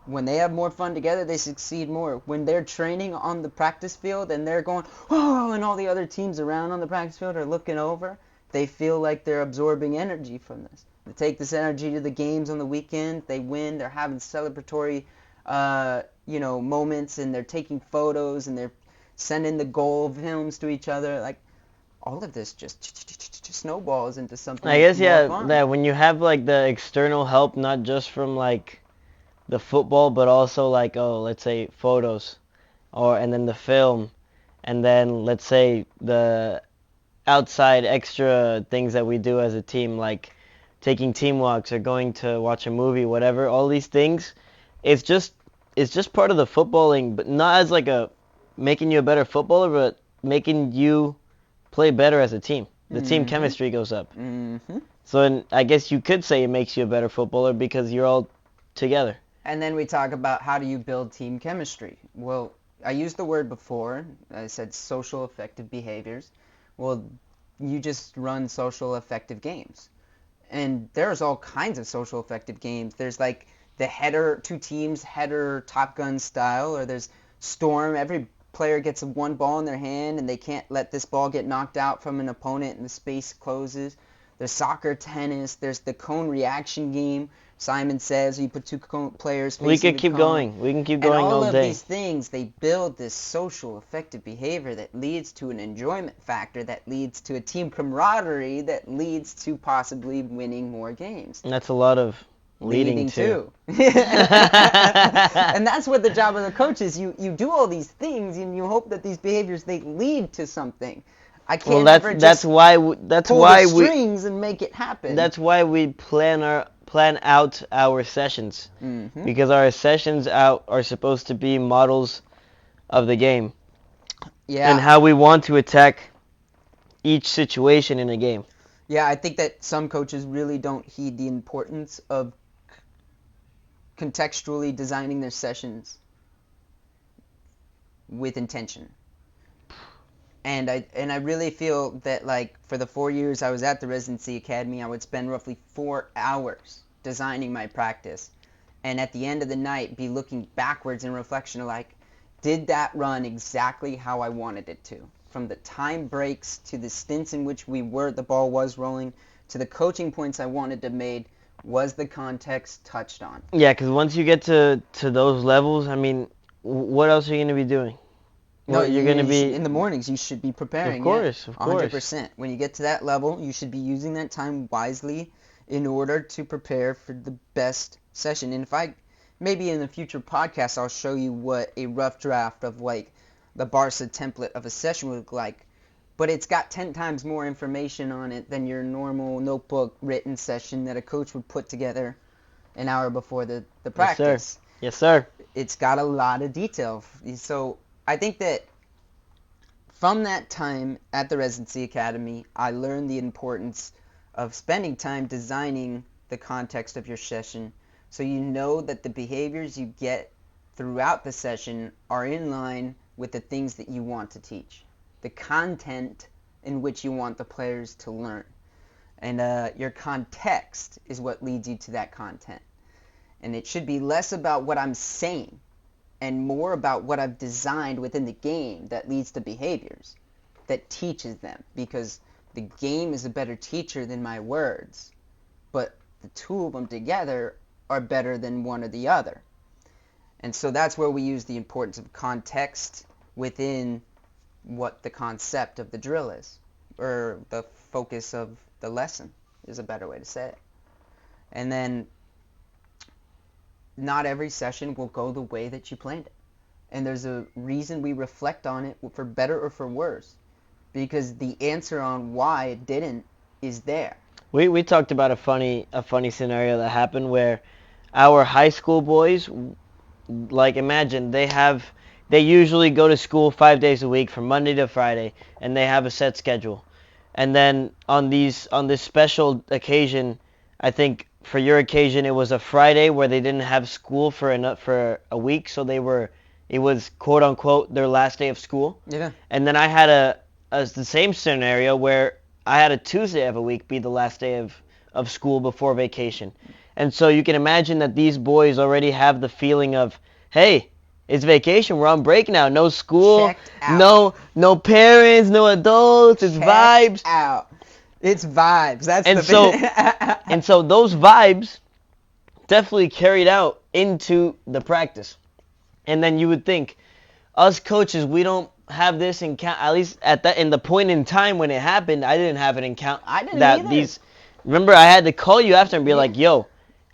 When they have more fun together, they succeed more. When they're training on the practice field and they're going, oh, and all the other teams around on the practice field are looking over, they feel like they're absorbing energy from this. They take this energy to the games on the weekend, they win, they're having celebratory moments, and they're taking photos, and they're sending the goal films to each other. Like, all of this just snowballs into something I guess more fun. that when you have like the external help, not just from like the football, but also like, oh, let's say photos, and then the film, and then let's say the outside extra things that we do as a team, like taking team walks or going to watch a movie, whatever. All these things, it's just part of the footballing, but not as like a making you a better footballer, but making you play better as a team. The team chemistry goes up. Mm-hmm. So I guess you could say it makes you a better footballer because you're all together. And then we talk about how do you build team chemistry. Well, I used the word before. I said social affective behaviors. Well, you just run social affective games. And there's all kinds of social affective games. There's like the header, two teams, header, Top Gun style, or there's Storm. Every player gets one ball in their hand and they can't let this ball get knocked out from an opponent and the space closes. There's soccer, tennis. There's the cone reaction game. Simon Says you put two players facing We could the keep cone. going. We can keep going all day. And all of these things, they build this social affective behavior that leads to an enjoyment factor, that leads to a team camaraderie, that leads to possibly winning more games. And that's a lot of leading to. And that's what the job of the coach is. You do all these things and you hope that these behaviors, they lead to something. I can't that's why pull the strings and make it happen. That's why we plan out our sessions, because our sessions are supposed to be models of the game, and how we want to attack each situation in a game. Yeah, I think that some coaches really don't heed the importance of contextually designing their sessions with intention. And I really feel that, like, for the 4 years I was at the Residency Academy, I would spend roughly 4 hours designing my practice. And at the end of the night, be looking backwards in reflection of, like, did that run exactly how I wanted it to? From the time breaks to the stints in which the ball was rolling, to the coaching points I wanted to make, was the context touched on? Yeah, because once you get to those levels, I mean, what else are you going to be doing? No, you're going to be... In the mornings, you should be preparing. Of course. 100%. When you get to that level, you should be using that time wisely in order to prepare for the best session. And maybe in the future podcast, I'll show you what a rough draft of, like, the Barca template of a session would look like. But it's got 10 times more information on it than your normal notebook written session that a coach would put together an hour before the practice. Yes, sir. It's got a lot of detail. So I think that from that time at the Residency Academy, I learned the importance of spending time designing the context of your session so you know that the behaviors you get throughout the session are in line with the things that you want to teach, the content in which you want the players to learn. And your context is what leads you to that content. And it should be less about what I'm saying and more about what I've designed within the game that leads to behaviors, that teaches them. Because the game is a better teacher than my words, but the two of them together are better than one or the other. And so that's where we use the importance of context within what the concept of the drill is, or the focus of the lesson is a better way to say it. And then not every session will go the way that you planned it. And there's a reason we reflect on it, for better or for worse, because the answer on why it didn't is there. We talked about a funny scenario that happened where our high school boys, like, imagine they usually go to school 5 days a week from Monday to Friday, and they have a set schedule. And then on this special occasion, I think for your occasion it was a Friday where they didn't have school for a week, so it was quote unquote their last day of school. Yeah. And then I had the same scenario where I had a Tuesday of a week be the last day of school before vacation. And so you can imagine that these boys already have the feeling of, hey, it's vacation, we're on break now, no school, no parents, no adults, it's vibes. Out. It's vibes. And so those vibes definitely carried out into the practice. And then you would think, us coaches, we don't have this in count. At least in the point in time when it happened, I didn't have it in count. I didn't either. Remember, I had to call you after and be like, yo,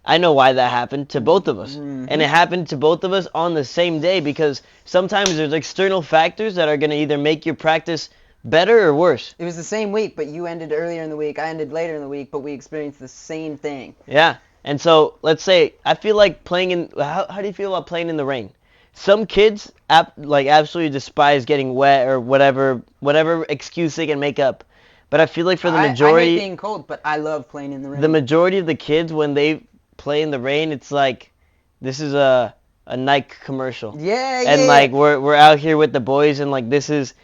I know why that happened to both of us. Mm-hmm. And it happened to both of us on the same day, because sometimes there's external factors that are going to either make your practice better or worse. It was the same week, but you ended earlier in the week, I ended later in the week, but we experienced the same thing. Yeah. And so, let's say, I feel like playing in... How do you feel about playing in the rain? Some kids absolutely despise getting wet or whatever excuse they can make up. But I feel like for the majority... I hate being cold, but I love playing in the rain. The majority of the kids, when they play in the rain, it's like, this is a Nike commercial. Yeah. And like, we're out here with the boys, and like, this is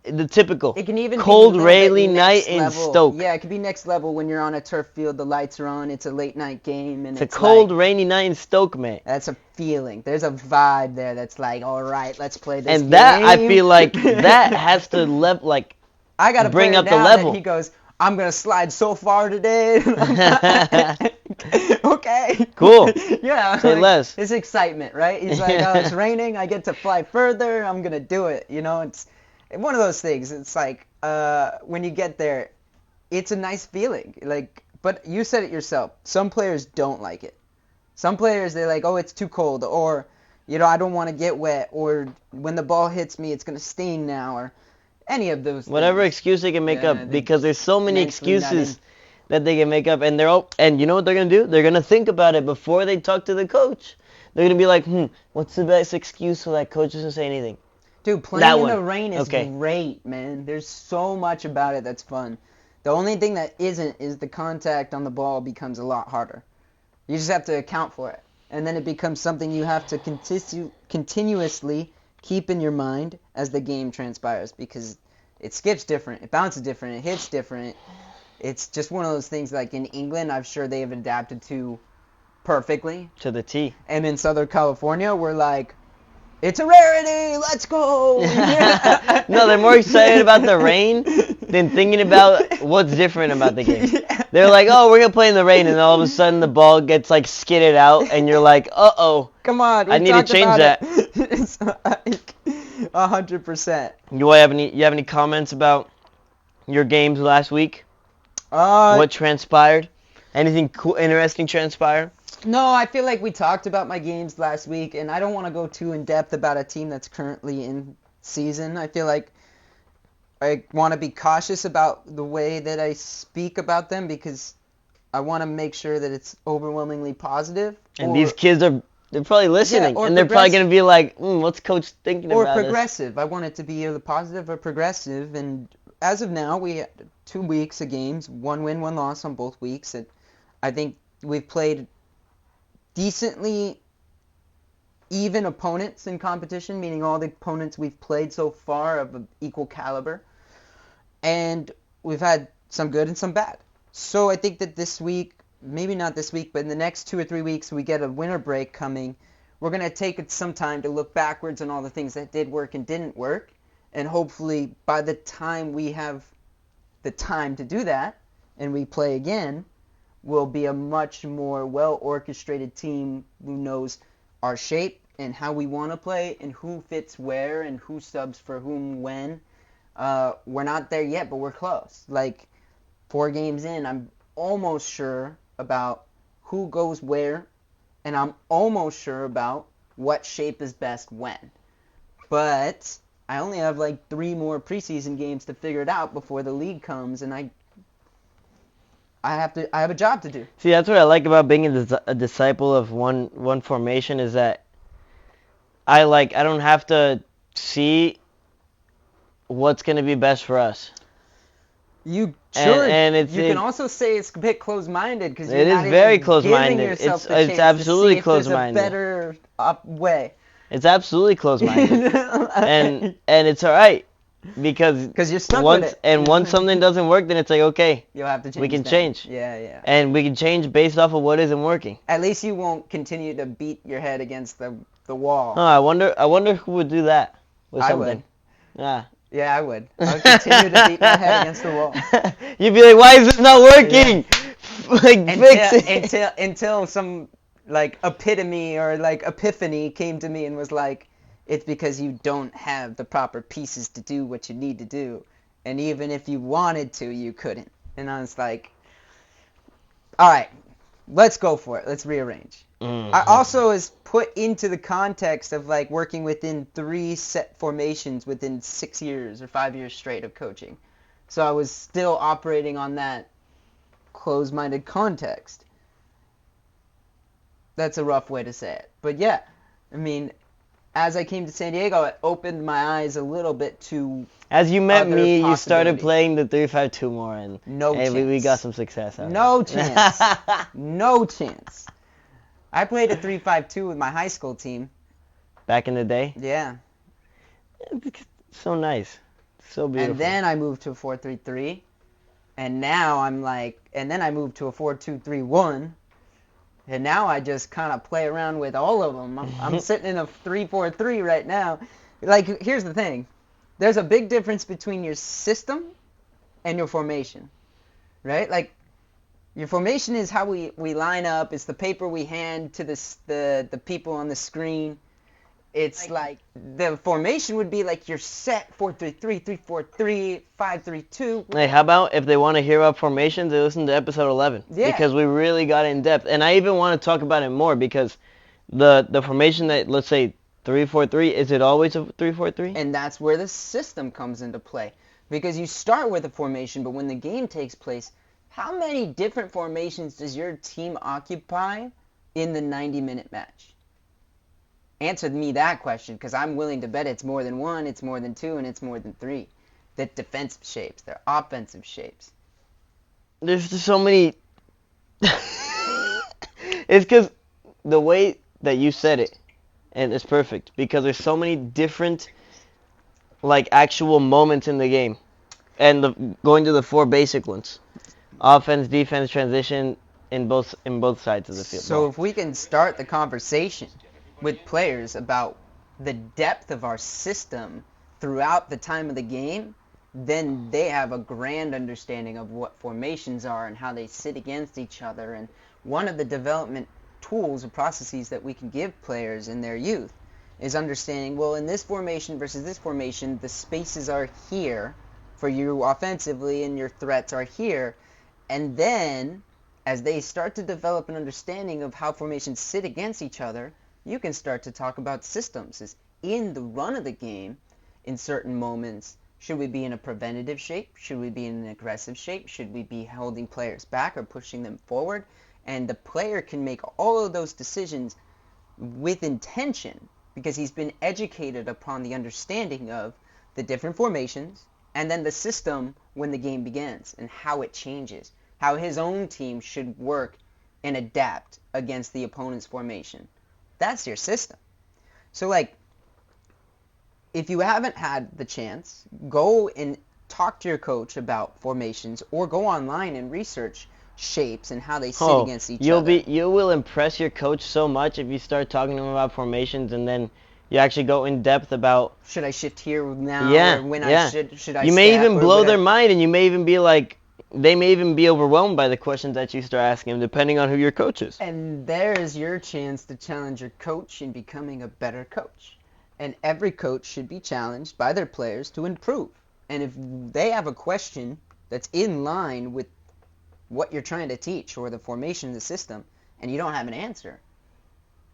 the typical it can even cold, rainy night in Stoke. Yeah, it could be next level when you're on a turf field, the lights are on, it's a late night game, and it's a cold, rainy night in Stoke, mate. That's a feeling. There's a vibe there that's like, all right, let's play this game. And that, I feel like, that has to I gotta bring up the level. He goes, I'm going to slide so far today. Okay. Cool. Yeah. Say less. It's excitement, right? He's like, oh, it's raining. I get to fly further. I'm going to do it. It's one of those things. It's like when you get there, it's a nice feeling. But you said it yourself. Some players don't like it. Some players, they're like, oh, it's too cold. Or, I don't want to get wet. Or when the ball hits me, it's going to stain now. Or any of those Whatever things. excuse they can make up, because there's so many excuses that they can make up, and and you know what they're gonna do? They're gonna think about it before they talk to the coach. They're gonna be like, what's the best excuse so that coach doesn't say anything? Dude, playing in the rain is great, man. There's so much about it that's fun. The only thing that isn't is the contact on the ball becomes a lot harder. You just have to account for it, and then it becomes something you have to continuously keep in your mind as the game transpires, because it skips different, it bounces different, it hits different. It's just one of those things like in England, I'm sure they have adapted to perfectly. To the T. And in Southern California, we're like, it's a rarity, let's go! No, they're more excited about the rain than thinking about what's different about the game. They're like, oh, we're going to play in the rain, and all of a sudden the ball gets like skidded out, and you're like, uh-oh. Come on, I need to change that. It's like 100%. You have any comments about your games last week? What transpired? Anything cool, interesting transpire? No, I feel like we talked about my games last week, and I don't want to go too in-depth about a team that's currently in season. I feel like I want to be cautious about the way that I speak about them, because I want to make sure that it's overwhelmingly positive. And these kids they're probably listening, and they're probably going to be like, what's coach thinking about this? Or progressive. I want it to be either positive or progressive, and as of now, we had 2 weeks of games, 1 win, 1 loss on both weeks, and I think we've played decently even opponents in competition, meaning all the opponents we've played so far of an equal caliber. And we've had some good and some bad. So I think that this week, maybe not this week, but in the next 2 or 3 weeks, we get a winter break coming. We're going to take some time to look backwards on all the things that did work and didn't work. And hopefully by the time we have the time to do that and we play again, we'll be a much more well-orchestrated team who knows our shape and how we want to play and who fits where and who subs for whom when. We're not there yet, but we're close. 4 games in, I'm almost sure about who goes where, and I'm almost sure about what shape is best when. But I only have 3 more preseason games to figure it out before the league comes, and I have a job to do. See, that's what I like about being a disciple of one formation, is that I don't have to see what's going to be best for us. You sure? And you can also say it's a bit close-minded, because it is very close-minded. It's absolutely close-minded. There's a better way. It's absolutely close-minded, and it's all right, because you're stuck with it. And once something doesn't work, then it's like, okay, you'll have to change. We can change. Yeah. And we can change based off of what isn't working. At least you won't continue to beat your head against the wall. Oh, I wonder who would do that with something. I would. Yeah. Yeah, I would. I would continue to beat my head against the wall. You'd be like, why is this not working? Yeah. Fix it. Until some epitome or epiphany came to me and was like, it's because you don't have the proper pieces to do what you need to do. And even if you wanted to, you couldn't. And I was like, all right, let's go for it. Let's rearrange. Mm-hmm. I also was put into the context of working within 3 set formations within 6 years or 5 years straight of coaching. So I was still operating on that closed-minded context. That's a rough way to say it. But yeah, I mean, as I came to San Diego, it opened my eyes a little bit to As you met me, you started playing the 3-5-2 more, and chance. We got some success out of it. No chance. No chance. I played a 3-5-2 with my high school team. Back in the day? Yeah. So nice. So beautiful. And then I moved to a 4-3-3. And now and then I moved to a 4-2-3-1. And now I just kind of play around with all of them. I'm sitting in a 3-4-3 right now. Here's the thing. There's a big difference between your system and your formation. right? Like, your formation is how we line up. It's the paper we hand to the people on the screen. It's like the formation would be like your set 4-3-3, 3-4-3, 5-3-2. Hey, how about if they want to hear about formations, they listen to episode 11. Yeah. Because we really got in depth. And I even want to talk about it more because the formation that, let's say, 3-4-3, is it always a 3-4-3? And that's where the system comes into play. Because you start with a formation, but when the game takes place, how many different formations does your team occupy in the 90-minute match? Answer me that question, because I'm willing to bet it's more than one, it's more than two, and it's more than three. The defensive shapes, their offensive shapes. There's just so many... It's because the way that you said it, and it's perfect, because there's so many different, like, actual moments in the game. And going to the four basic ones. Offense, defense, transition in both sides of the field. So if we can start the conversation with players about the depth of our system throughout the time of the game, then they have a grand understanding of what formations are and how they sit against each other. And one of the development tools or processes that we can give players in their youth is understanding, well, in this formation versus this formation, the spaces are here for you offensively and your threats are here. And then, as they start to develop an understanding of how formations sit against each other, you can start to talk about systems. As in the run of the game, in certain moments, should we be in a preventative shape? Should we be in an aggressive shape? Should we be holding players back or pushing them forward? And the player can make all of those decisions with intention because he's been educated upon the understanding of the different formations and then the system when the game begins and how it changes, how his own team should work and adapt against the opponent's formation. That's your system. So, like, if you haven't had the chance, go and talk to your coach about formations or go online and research shapes and how they sit against each other. You will impress your coach so much if you start talking to him about formations and then you actually go in depth about... Should I shift here now? Yeah, or when yeah. Should I You may step, even blow their mind and you may even be like... They may even be overwhelmed by the questions that you start asking them, depending on who your coach is. And there's your chance to challenge your coach in becoming a better coach. And every coach should be challenged by their players to improve. And if they have a question that's in line with what you're trying to teach or the formation of the system, and you don't have an answer,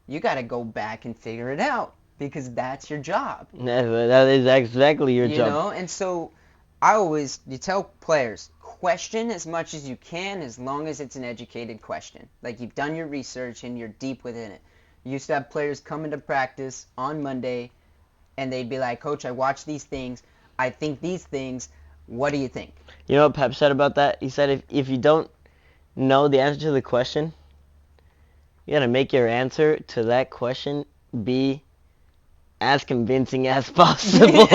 you got to go back and figure it out because that's your job. That is exactly your job. You know, and so you tell players, question as much as you can as long as it's an educated question. Like you've done your research and you're deep within it. You used to have players come into practice on Monday and they'd be like, Coach, I watch these things. I think these things. What do you think? You know what Pep said about that? He said if you don't know the answer to the question, you got to make your answer to that question be as convincing as possible.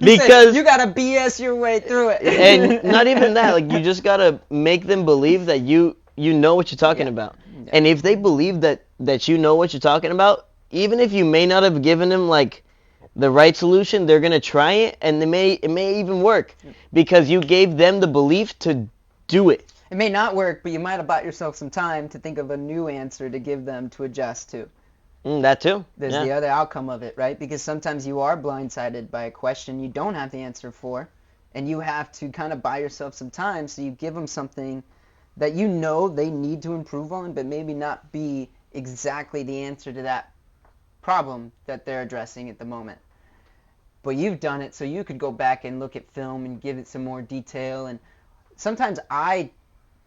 Because you gotta BS your way through it. And not even that, like you just gotta make them believe that you know what you're talking about. Yeah. And if they believe that you know what you're talking about, even if you may not have given them like the right solution, they're gonna try it and it may even work because you gave them the belief to do it. It may not work, but you might have bought yourself some time to think of a new answer to give them to adjust to. That too. There's the other outcome of it, right? Because sometimes you are blindsided by a question you don't have the answer for, and you have to kind of buy yourself some time, so you give them something that you know they need to improve on, but maybe not be exactly the answer to that problem that they're addressing at the moment. But you've done it, so you could go back and look at film and give it some more detail. And sometimes I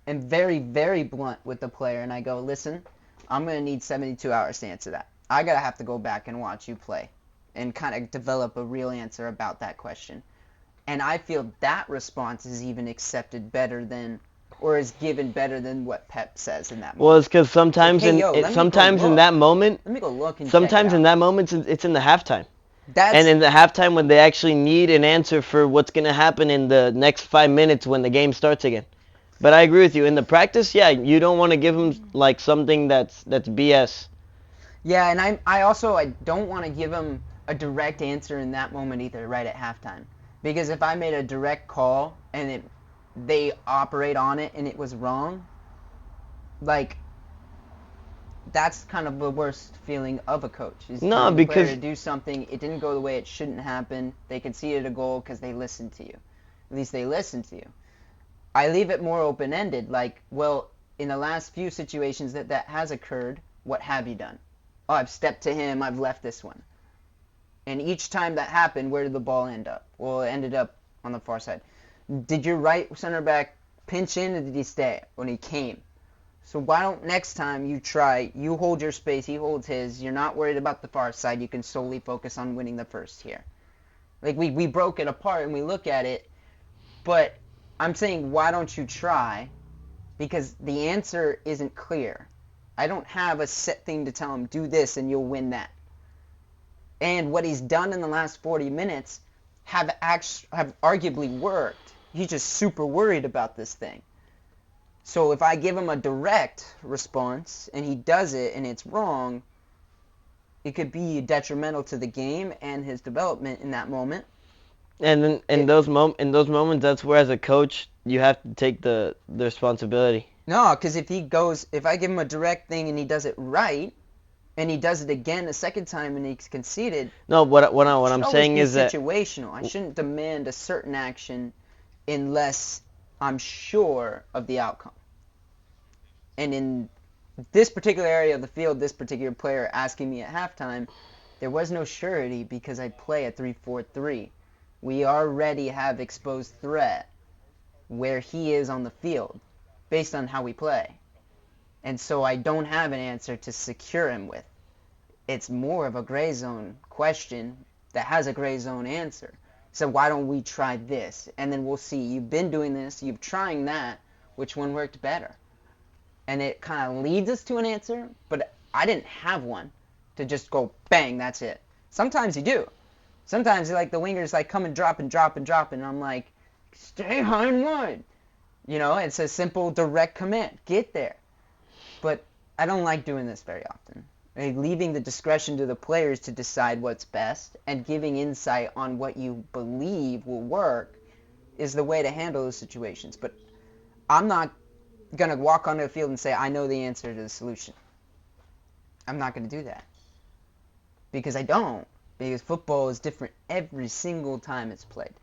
am very, very blunt with the player, and I go, listen, I'm going to need 72 hours to answer that. I got to have to go back and watch you play and kind of develop a real answer about that question. And I feel that response is even accepted better than, or is given better than what Pep says in that moment. Well, it's because sometimes in that moment, let me go look and sometimes in that moment it's in the halftime. That's, and in the halftime when they actually need an answer for what's going to happen in the next 5 minutes when the game starts again. But I agree with you. In the practice, yeah, you don't want to give them like something that's BS. Yeah, and I don't want to give them a direct answer in that moment either, right at halftime. Because if I made a direct call and it they operate on it and it was wrong, like, that's kind of the worst feeling of a coach, is No, getting a player to because do something, it didn't go the way it shouldn't happen, they conceded a goal because they listened to you. At least they listened to you. I leave it more open-ended, like, well, in the last few situations that has occurred, what have you done? Oh, I've stepped to him, I've left this one. And each time that happened, where did the ball end up? Well, it ended up on the far side. Did your right center back pinch in, or did he stay when he came? So why don't next time you try, you hold your space, he holds his, you're not worried about the far side, you can solely focus on winning the first here. Like, we broke it apart and we look at it, but I'm saying, why don't you try? Because the answer isn't clear. I don't have a set thing to tell him, do this and you'll win that. And what he's done in the last 40 minutes have arguably worked. He's just super worried about this thing. So if I give him a direct response and he does it and it's wrong, it could be detrimental to the game and his development in that moment. And then in those moments, that's where as a coach you have to take the responsibility. No, because if I give him a direct thing and he does it right, and he does it again a second time and he's conceded. No, what I'm saying is that situational. I shouldn't demand a certain action unless I'm sure of the outcome. And in this particular area of the field, this particular player asking me at halftime, there was no surety because I play a 3-4-3. We already have exposed threat where he is on the field based on how we play. And so I don't have an answer to secure him with. It's more of a gray zone question that has a gray zone answer. So why don't we try this? And then we'll see. You've been doing this. You've trying that. Which one worked better? And it kind of leads us to an answer, but I didn't have one to just go, bang, that's it. Sometimes you do. Sometimes like the wingers like come and drop and drop and drop, and I'm like, stay high and wide. You know, it's a simple direct command. Get there. But I don't like doing this very often. Like, leaving the discretion to the players to decide what's best and giving insight on what you believe will work is the way to handle those situations. But I'm not going to walk onto the field and say, I know the answer to the solution. I'm not going to do that. Because I don't. Because football is different every single time it's played.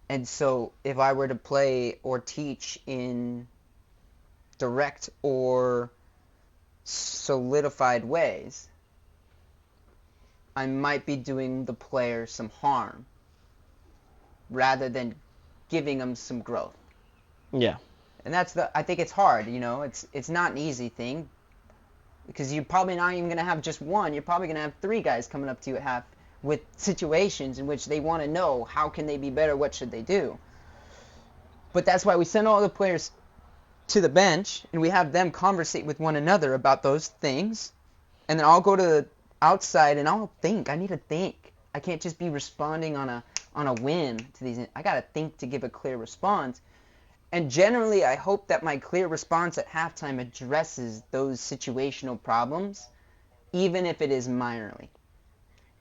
And so if I were to play or teach in direct or solidified ways, I might be doing the player some harm rather than giving them some growth. Yeah. And I think it's hard, you know, it's not an easy thing because you're probably not even going to have just one, you're probably going to have three guys coming up to you at half with situations in which they want to know how can they be better, what should they do. But that's why we send all the players to the bench and we have them conversate with one another about those things, and then I'll go to the outside and I'll think. I need to think. I can't just be responding on a whim to these. I got to think to give a clear response. And generally I hope that my clear response at halftime addresses those situational problems, even if it is minorly.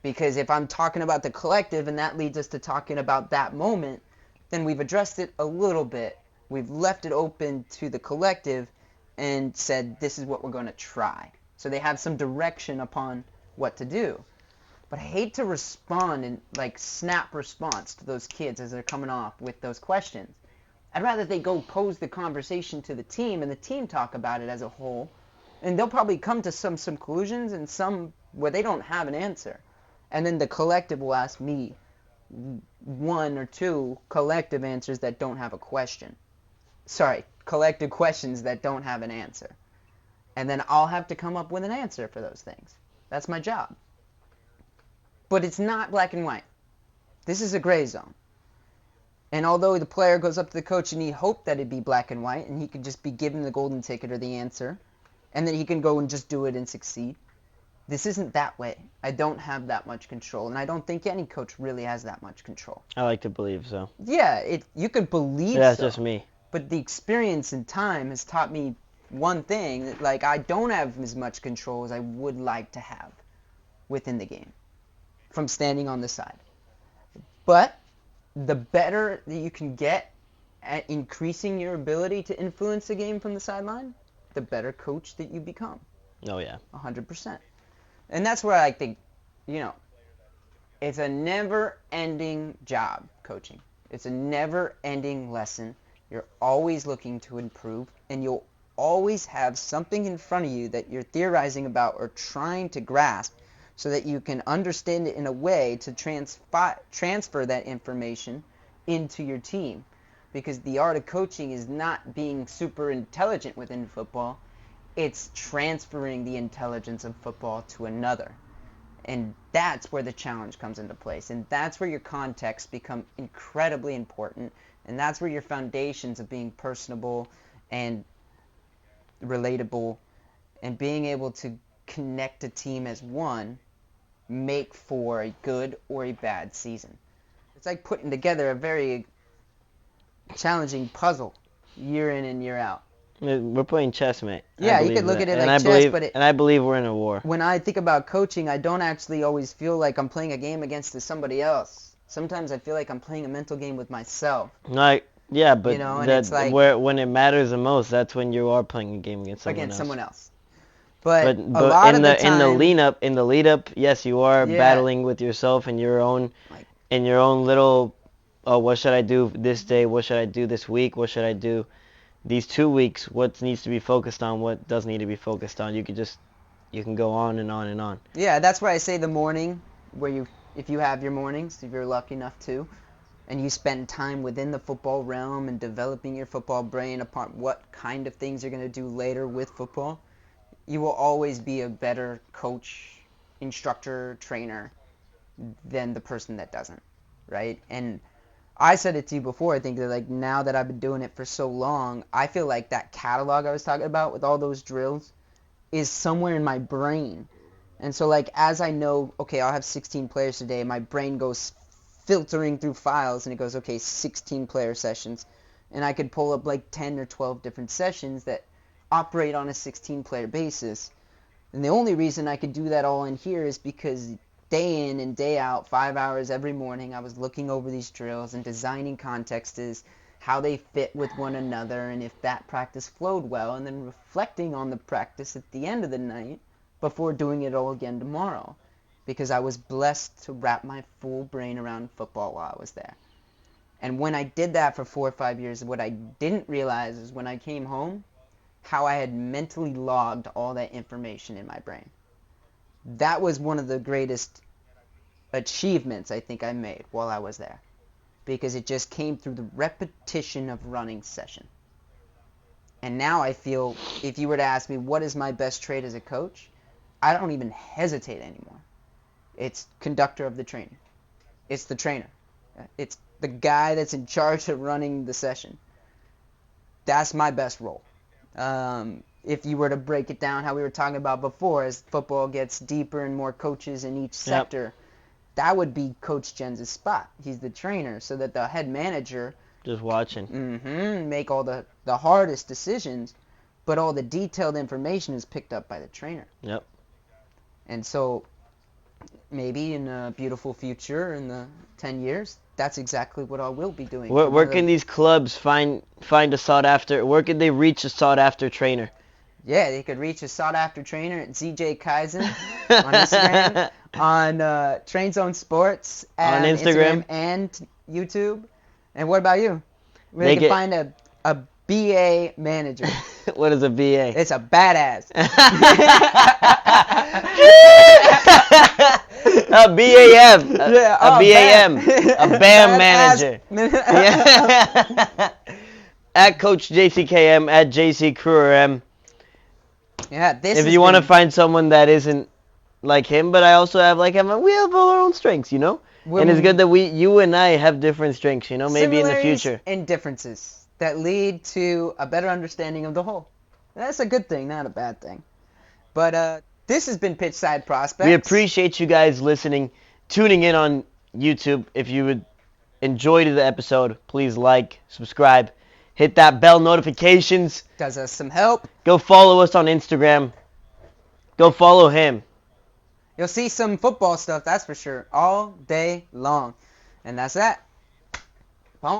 Because if I'm talking about the collective and that leads us to talking about that moment, then we've addressed it a little bit. We've left it open to the collective and said, this is what we're going to try. So they have some direction upon what to do. But I hate to respond and like snap response to those kids as they're coming off with those questions. I'd rather they go pose the conversation to the team and the team talk about it as a whole. And they'll probably come to some conclusions and some where they don't have an answer. And then the collective will ask me one or two collective answers that don't have a question. Sorry, collective questions that don't have an answer. And then I'll have to come up with an answer for those things. That's my job. But it's not black and white. This is a gray zone. And although the player goes up to the coach and he hoped that it'd be black and white and he could just be given the golden ticket or the answer, and then he can go and just do it and succeed, this isn't that way. I don't have that much control, and I don't think any coach really has that much control. I like to believe so. Yeah, you could believe so. That's just me. But the experience and time has taught me one thing, that like I don't have as much control as I would like to have within the game from standing on the side. But the better that you can get at increasing your ability to influence the game from the sideline, the better coach that you become. Oh, yeah. 100%. And that's where I think, it's a never-ending job, coaching. It's a never-ending lesson. You're always looking to improve, and you'll always have something in front of you that you're theorizing about or trying to grasp so that you can understand it in a way to transfer that information into your team. Because the art of coaching is not being super intelligent within football. It's transferring the intelligence of football to another. And that's where the challenge comes into place. And that's where your context become incredibly important. And that's where your foundations of being personable and relatable and being able to connect a team as one make for a good or a bad season. It's like putting together a very challenging puzzle year in and year out. We're playing chess, mate. Yeah, you could look at it like chess, but I believe we're in a war. When I think about coaching, I don't actually always feel like I'm playing a game against somebody else. Sometimes I feel like I'm playing a mental game with myself. Yeah, but and it's like, when it matters the most, that's when you are playing a game against someone else. But a lot of the time, in the lead up, yes, you are battling with yourself and your own little. Oh, what should I do this day? What should I do this week? What should I do these 2 weeks? What needs to be focused on? What doesn't need to be focused on? You can go on and on and on. Yeah, that's why I say the morning, if you have your mornings, if you're lucky enough to, and you spend time within the football realm and developing your football brain upon what kind of things you're going to do later with football, you will always be a better coach, instructor, trainer than the person that doesn't, right? And I said it to you before, I think that like now that I've been doing it for so long, I feel like that catalog I was talking about with all those drills is somewhere in my brain. And so like as I know, okay, I'll have 16 players today, my brain goes filtering through files and it goes, okay, 16 player sessions. And I could pull up like 10 or 12 different sessions that operate on a 16 player basis. And the only reason I could do that all in here is because day in and day out, 5 hours every morning, I was looking over these drills and designing contexts, how they fit with one another, and if that practice flowed well, and then reflecting on the practice at the end of the night before doing it all again tomorrow, because I was blessed to wrap my full brain around football while I was there. And when I did that for 4 or 5 years, what I didn't realize is when I came home, how I had mentally logged all that information in my brain. That was one of the greatest achievements I think I made while I was there, because it just came through the repetition of running session. And now I feel, if you were to ask me what is my best trait as a coach, I don't even hesitate anymore. It's conductor of the training. It's the trainer. It's the guy that's in charge of running the session. That's my best role. If you were to break it down how we were talking about before, as football gets deeper and more coaches in each sector, that would be Coach Jens' spot. He's the trainer, so that the head manager just watching make all the hardest decisions, but all the detailed information is picked up by the trainer. Yep. And so maybe in a beautiful future in the 10 years, that's exactly what I will be doing. Where can these clubs find a sought after? Where can they reach a sought after trainer? Yeah, they could reach a sought after trainer at ZJ Kaizen on Instagram, on Train Zone Sports on Instagram and YouTube. And what about you? Where they can find a BA manager. What is a BA? It's a badass. A BAM. A BAM. A BAM manager. Yeah. At Coach JCKM, at JCCrewerM. Yeah, if you want to find someone that isn't like him, but I also have like him, we have all our own strengths, you know? And it's good that you and I have different strengths, you know, maybe in the future. And differences that lead to a better understanding of the whole. That's a good thing, not a bad thing. But this has been Pitchside Prospects. We appreciate you guys listening, tuning in on YouTube. If you would enjoy the episode, please like, subscribe, hit that bell notifications. Does us some help. Go follow us on Instagram. Go follow him. You'll see some football stuff, that's for sure, all day long. And that's that.